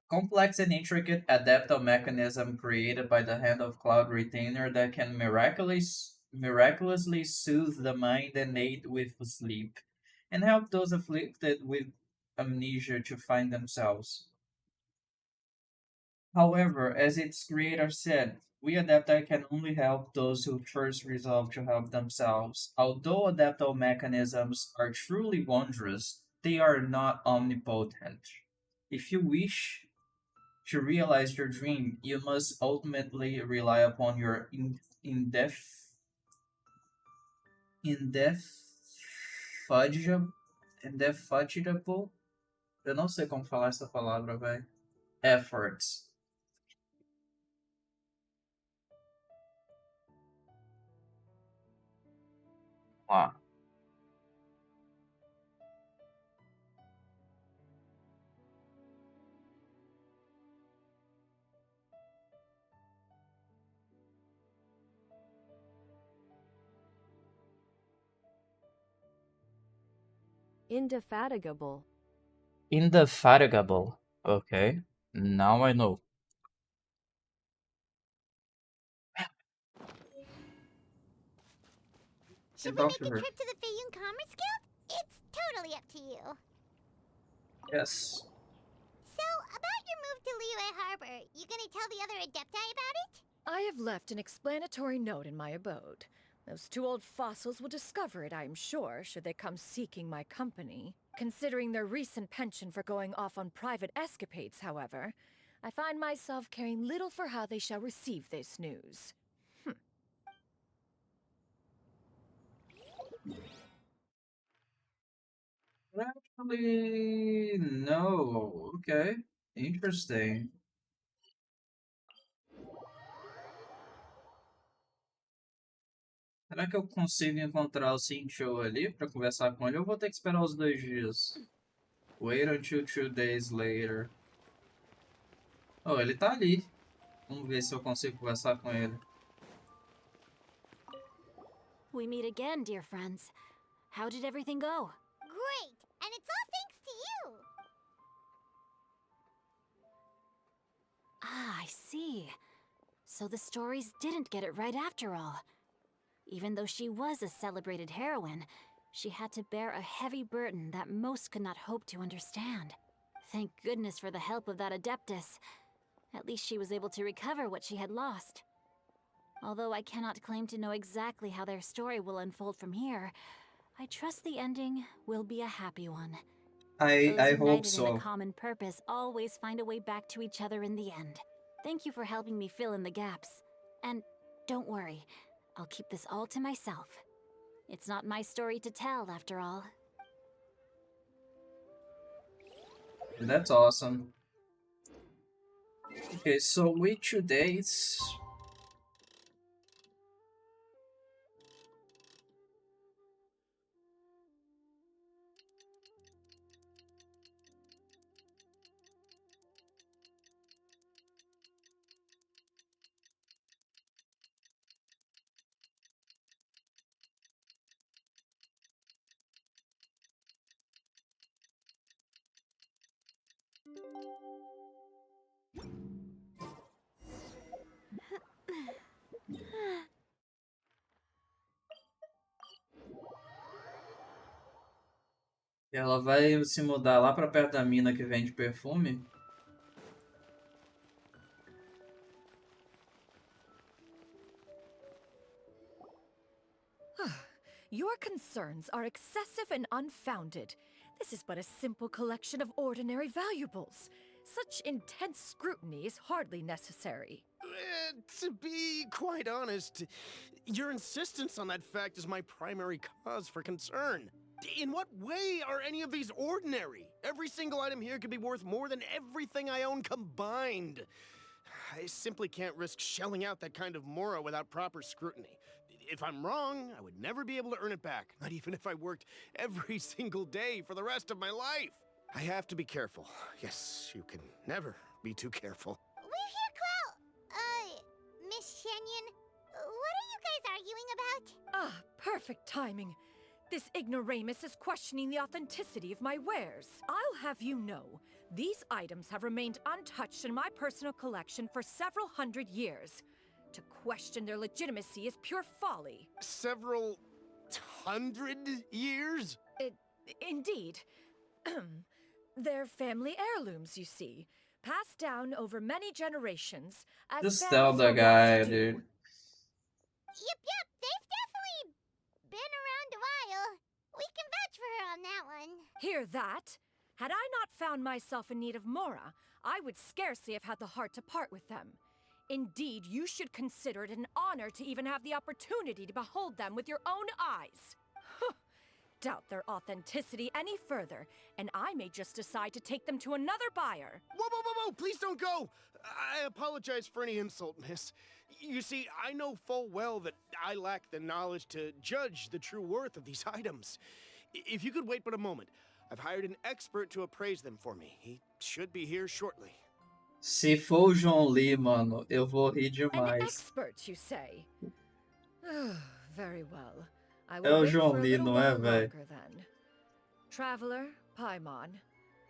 Complex and intricate adaptive mechanism created by the hand of Cloud Retainer that can miraculously soothe the mind and aid with sleep, and help those afflicted with amnesia to find themselves. However, as its creator said, we Adaptai can only help those who first resolve to help themselves. Although adaptive mechanisms are truly wondrous, they are not omnipotent. If you wish to realize your dream, you must ultimately rely upon your indefatigable, eu não sei como falar essa palavra, velho, efforts. Lá.
Indefatigable.
Indefatigable. Okay. Now I know.
Should we make a trip to the Feiyun Commerce Guild? It's totally up to you.
Yes.
So, about your move to Liyue Harbor, you gonna tell the other Adepti about it?
I have left an explanatory note in my abode. Those two old fossils will discover it, I am sure, should they come seeking my company. Considering their recent penchant for going off on private escapades, however, I find myself caring little for how they shall receive this news.
Actually, no. Okay. Interesting. Será que eu consigo encontrar o Sincho ali pra conversar com ele? Ou vou ter que esperar os 2 dias? Wait until 2 days later. Oh, ele tá ali. Vamos ver se eu consigo conversar com ele.
We meet again, dear friends. How did everything go?
Great! And it's all thanks to you!
Ah, I see. So the stories didn't get it right after all. Even though she was a celebrated heroine, she had to bear a heavy burden that most could not hope to understand. Thank goodness for the help of that Adeptus. At least she was able to recover what she had lost. Although I cannot claim to know exactly how their story will unfold from here, I trust the ending will be a happy one.
I
Those
hope
united in a
so.
common purpose always find a way back to each other in the end. Thank you for helping me fill in the gaps. And don't worry, I'll keep this all to myself. It's not my story to tell, after all.
That's awesome. Okay, so wait 2 days. Ela vai se mudar lá pra perto da mina que vende perfume?
Your concerns are excessive and unfounded. This is but a simple collection of ordinary valuables. Such intense scrutiny is hardly necessary.
To be quite honest, your insistence on that fact is my primary cause for concern. In what way are any of these ordinary? Every single item here could be worth more than everything I own combined. I simply can't risk shelling out that kind of mora without proper scrutiny. If I'm wrong, I would never be able to earn it back, not even if I worked every single day for the rest of my life. I have to be careful. Yes, you can never be too careful.
We're here, Clow! Miss Shenyan, what are you guys arguing about?
Ah, perfect timing. This ignoramus is questioning the authenticity of my wares. I'll have you know, these items have remained untouched in my personal collection for several hundred years. To question their legitimacy is pure folly.
Several hundred years?
Indeed. They're family heirlooms, you see. Passed down over many generations, as
Just
families
tell the
are wont
guy,
to do.
dude.
Yep, they've definitely been around a while. We can vouch for her on that one.
Hear that? Had I not found myself in need of Mora, I would scarcely have had the heart to part with them. Indeed, you should consider it an honor to even have the opportunity to behold them with your own eyes. Doubt their authenticity any further, and I may just decide to take them to another buyer.
Whoa, please don't go! I apologize for any insult, miss. You see, I know full well that I lack the knowledge to judge the true worth of these items. If you could wait but a moment, I've hired an expert to appraise them for me. He should be here shortly.
Se for o João Lee, mano, eu vou rir
An
demais.
expert, you say? Very well. I
É
will
o
wait
João
for a
Lee,
little
não
while
é, véi?
longer then. Traveler, Paimon,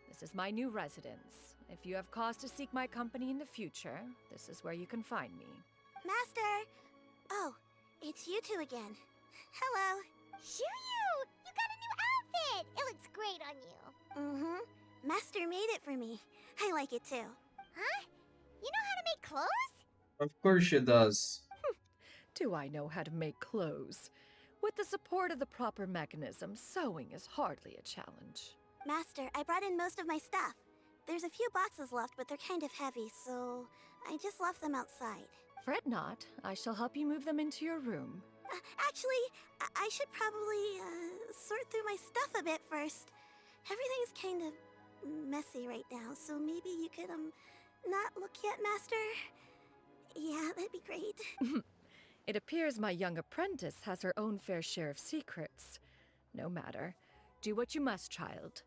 this is my new residence. If you have cause to seek my company in the future, this is where you can find me.
Master! Oh, it's you two again. Hello.
Shoo-you! You got a new outfit! It looks great on you.
Mm-hmm. Master made it for me. I like it too.
Huh? You know how to make clothes?
Of course she does.
Do I know how to make clothes? With the support of the proper mechanism, sewing is hardly a challenge.
Master, I brought in most of my stuff. There's a few boxes left, but they're kind of heavy, so I just left them outside.
Fret not. I shall help you move them into your room.
Actually, I should probably sort through my stuff a bit first. Everything's kind of messy right now, so maybe you could, not look yet, Master? Yeah, that'd be great.
It appears my young apprentice has her own fair share of secrets. No matter. Do what you must, child.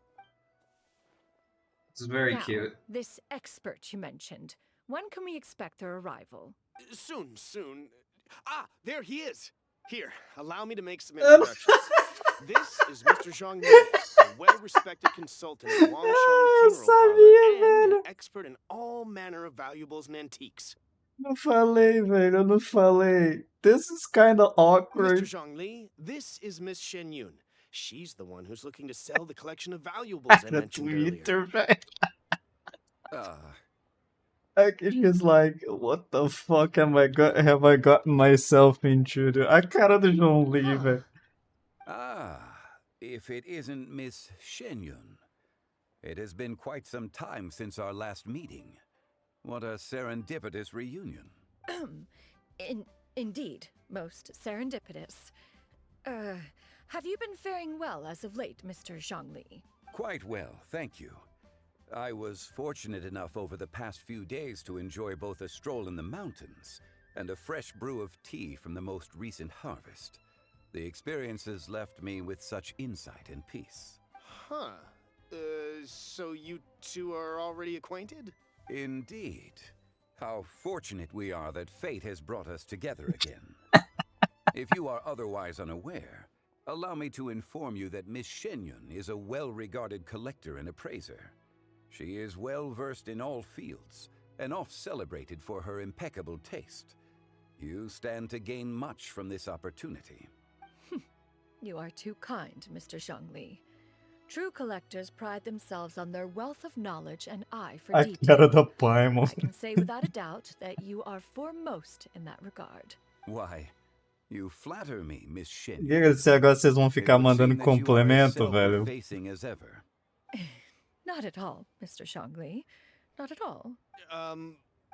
It's very
Now,
cute.
this expert you mentioned. When can we expect their arrival?
Soon. Ah, there he is. Here, allow me to make some introductions. This is Mr. Zhang Li, a well-respected consultant at Wangshan Funeral Parlor and an expert in all manner of valuables and antiques.
Não falei, velho, eu não falei. This is kind of
Mr.
awkward.
Zhang Li, this is Miss Shen Yun. She's the one who's looking to sell the collection of valuables I
The
mentioned earlier.
Twitter, velho. Like, she's like, what the fuck have I gotten myself into? A cara do João Lee, velho.
If it isn't Miss Shenyun. It has been quite some time since our last meeting. What a serendipitous reunion.
Indeed, most serendipitous. Have you been faring well as of late, Mr. Zhongli?
Quite well, thank you. I was fortunate enough over the past few days to enjoy both a stroll in the mountains and a fresh brew of tea from the most recent harvest. The experiences left me with such insight and peace.
Huh. So you two are already acquainted?
Indeed. How fortunate we are that fate has brought us together again. If you are otherwise unaware, allow me to inform you that Miss Shenyun is a well-regarded collector and appraiser. She is well-versed in all fields, and oft-celebrated for her impeccable taste. You stand to gain much from this opportunity.
You are too kind, Mr. Zhongli. True collectors pride themselves on their wealth of knowledge and eye for
A
detail.
cara do pai, mano.
I can say without a doubt that you are foremost in that regard.
Why, you flatter me, Miss Shen.
O que esse agora vocês vão ficar mandando complemento, velho?
Facing as ever.
Not at all, Mr. Zhongli. Not at all.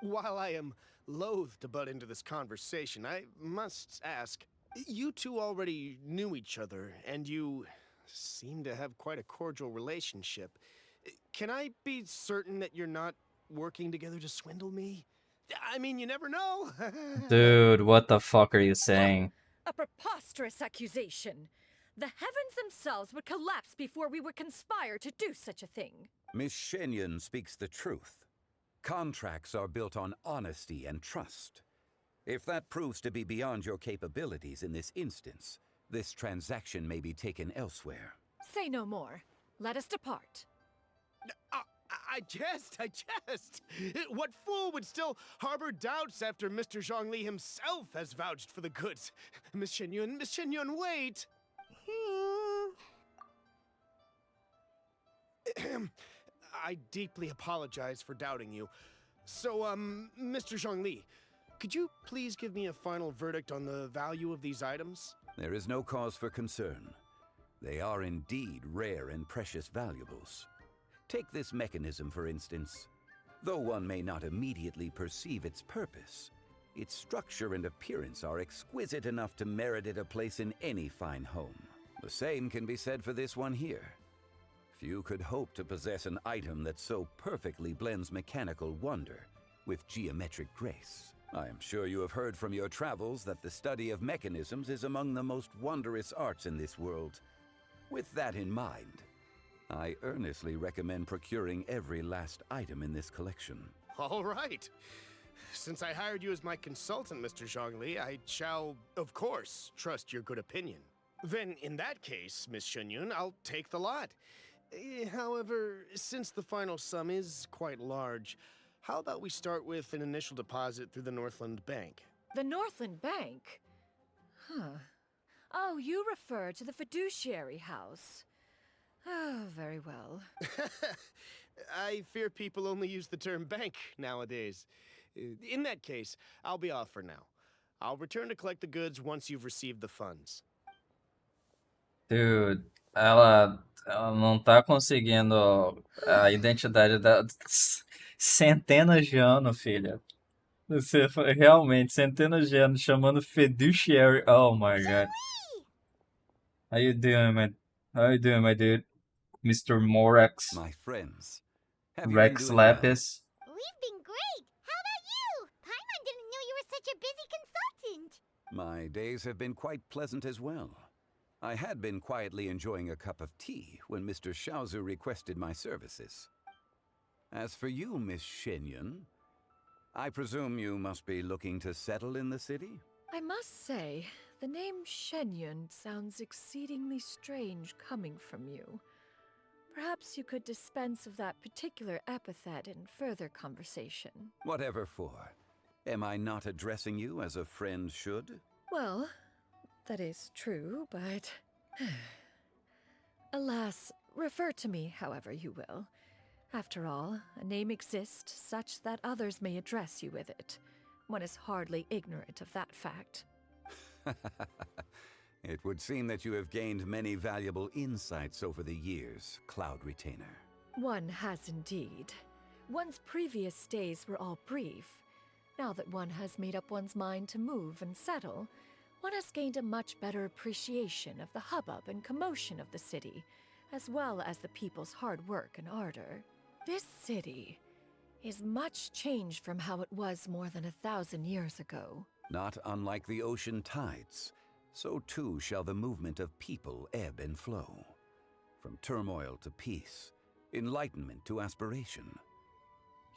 While I am loath to butt into this conversation, I must ask, you two already knew each other, and you seem to have quite a cordial relationship. Can I be certain that you're not working together to swindle me? I mean, you never know.
Dude, what the fuck are you saying?
A preposterous accusation. The heavens themselves would collapse before we would conspire to do such a thing.
Miss Shenyun speaks the truth. Contracts are built on honesty and trust. If that proves to be beyond your capabilities in this instance, this transaction may be taken elsewhere.
Say no more. Let us depart.
I jest. What fool would still harbor doubts after Mr. Zhongli himself has vouched for the goods? Miss Shenyun, wait! I deeply apologize for doubting you. So, Mr. Zhongli, could you please give me a final verdict on the value of these items?
There is no cause for concern. They are indeed rare and precious valuables. Take this mechanism, for instance. Though one may not immediately perceive its purpose, its structure and appearance are exquisite enough to merit it a place in any fine home. The same can be said for this one here. Few could hope to possess an item that so perfectly blends mechanical wonder with geometric grace. I am sure you have heard from your travels that the study of mechanisms is among the most wondrous arts in this world. With that in mind, I earnestly recommend procuring every last item in this collection.
All right. Since I hired you as my consultant, Mr. Zhongli, I shall, of course, trust your good opinion. Then, in that case, Miss Shenyun, I'll take the lot. However, since the final sum is quite large, how about we start with an initial deposit through the Northland Bank?
The Northland Bank? Huh. Oh, you refer to the fiduciary house. Oh, very well.
I fear people only use the term bank nowadays. In that case, I'll be off for now. I'll return to collect the goods once you've received the funds.
Dude, ela não tá conseguindo a identidade da centenas de anos, filha. Você realmente, centenas de anos chamando fiduciary. Oh my god. How you doing, man? How you doing, my dude? Mr. Morex.
My friends, have you been
Rex
doing well?
We've been great. How about you? Paimon didn't know you were such a busy consultant.
My days have been quite pleasant as well. I had been quietly enjoying a cup of tea when Mr. Xiaozu requested my services. As for you, Miss Shenyun, I presume you must be looking to settle in the city?
I must say, the name Shenyun sounds exceedingly strange coming from you. Perhaps you could dispense of that particular epithet in further conversation.
Whatever for. Am I not addressing you as a friend should?
Well, that is true, but... Alas, refer to me however you will. After all, a name exists such that others may address you with it. One is hardly ignorant of that fact.
It would seem that you have gained many valuable insights over the years, Cloud Retainer.
One has indeed. One's previous days were all brief. Now that one has made up one's mind to move and settle, one has gained a much better appreciation of the hubbub and commotion of the city, as well as the people's hard work and ardor. This city is much changed from how it was more than 1,000 years ago.
Not unlike the ocean tides, so too shall the movement of people ebb and flow. From turmoil to peace, enlightenment to aspiration.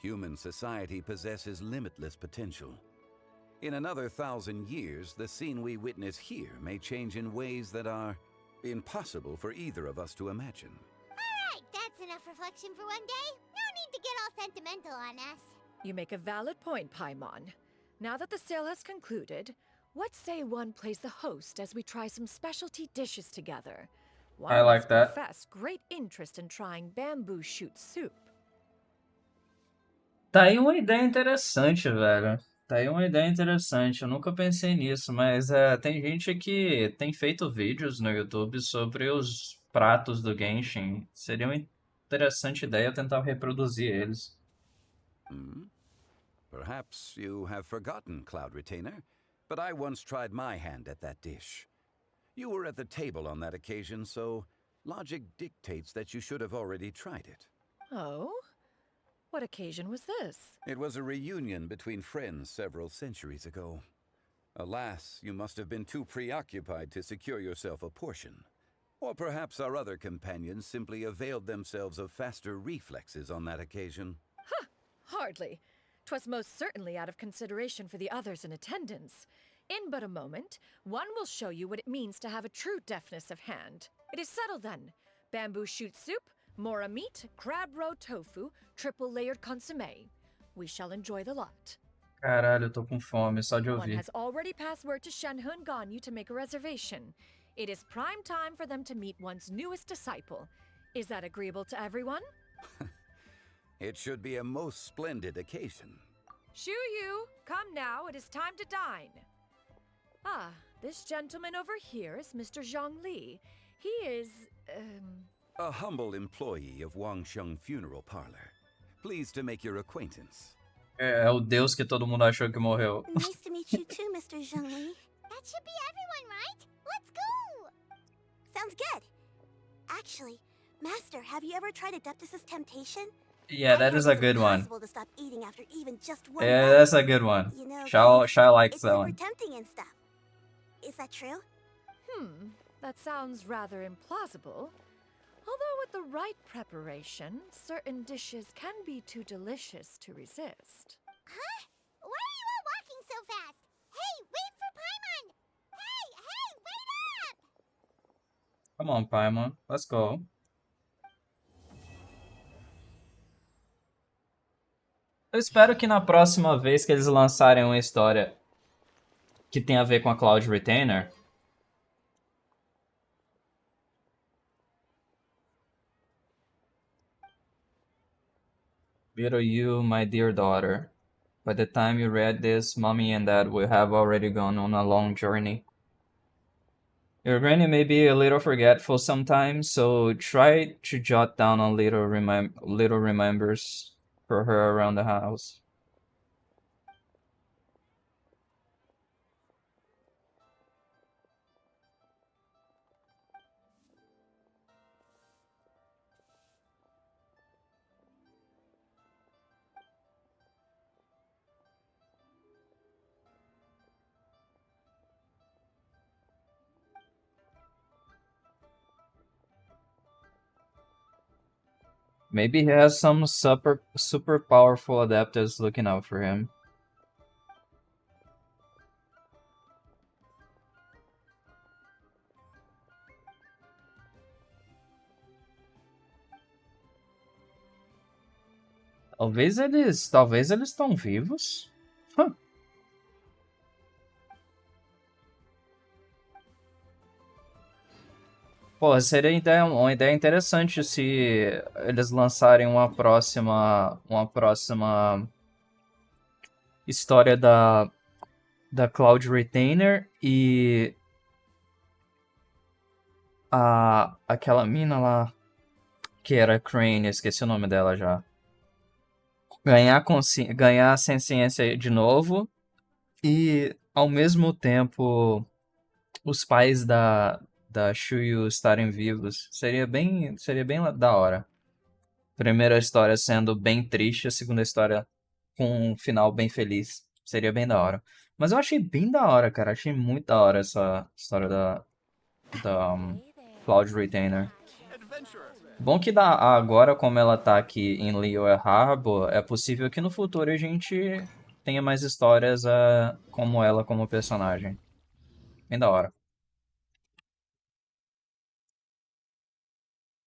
Human society possesses limitless potential. In another 1,000 years, the scene we witness here may change in ways that are impossible for either of us to imagine.
Alright, that's enough reflection for one day. No need to get all sentimental on us.
You make a valid point, Paimon. Now that the sale has concluded, what say one plays the host as we try some specialty dishes together? One
I like
must
that.
profess great interest in trying bamboo shoot soup.
Tá aí uma ideia interessante, velho. Tá aí uma ideia interessante. Eu nunca pensei nisso, mas tem gente que tem feito vídeos no YouTube sobre os pratos do Genshin. Seria uma interessante ideia tentar reproduzir eles.
Perhaps you have forgotten, Cloud Retainer, but I once tried my hand at that dish. You were at the table on that occasion, so logic dictates that you should have already tried it.
Oh? What occasion was this?
It was a reunion between friends several centuries ago. Alas, you must have been too preoccupied to secure yourself a portion. Or perhaps our other companions simply availed themselves of faster reflexes on that occasion.
Huh! Hardly. 'Twas most certainly out of consideration for the others in attendance. In but a moment, one will show you what it means to have a true deftness of hand. It is settled then. Bamboo shoot soup, mora meat, crab roe tofu, triple-layered consommé. We shall enjoy the lot.
Caralho, eu tô com fome só de
One
ouvir.
has already passed word to Shenhe Ganyu to make a reservation. It is prime time for them to meet one's newest disciple. Is that agreeable to everyone?
It should be a most splendid occasion.
Shu Yu, come now, it is time to dine. Ah, this gentleman over here is Mr. Zhang Li. He is,
A humble employee of Wangsheng Funeral Parlor. Pleased to make your acquaintance.
É o deus que todo mundo achou que morreu.
Nice to meet you too, Mr. Zhengli.
That should be everyone, right? Let's go!
Sounds good. Actually, Master, have you ever tried Adeptus' temptation?
Yeah, that is a good one.
It's impossible to stop eating after even just one
Yeah,
bite.
that's a good one.
You know,
Shao likes
it's
that
super
one.
tempting and stuff. Is that true?
That sounds rather implausible. Although with the right preparation, certain dishes can be too delicious to resist.
Huh? Why are you all walking so fast? Hey, wait for Paimon! Hey, wait up!
Come on, Paimon. Let's go. Eu espero que na próxima vez que eles lançarem uma história que tem a ver com a Cloud Retainer, Little you, my dear daughter. By the time you read this, Mommy and Dad will have already gone on a long journey. Your granny may be a little forgetful sometimes, so try to jot down a little remembers for her around the house. Maybe he has some super powerful adapters looking out for him. Talvez eles estão vivos. Pô, seria uma ideia interessante se eles lançarem uma próxima história da Cloud Retainer e aquela mina lá que era Crane, esqueci o nome dela já. Ganhar a ciência de novo e ao mesmo tempo os pais da Shuyu estarem vivos. Seria bem da hora. Primeira história sendo bem triste, a segunda história com um final bem feliz. Seria bem da hora. Mas eu achei bem da hora, cara. Achei muito da hora essa história da Cloud Retainer. Bom que agora, como ela tá aqui em Liyue Harbor, é possível que no futuro a gente tenha mais histórias como ela como personagem. Bem da hora.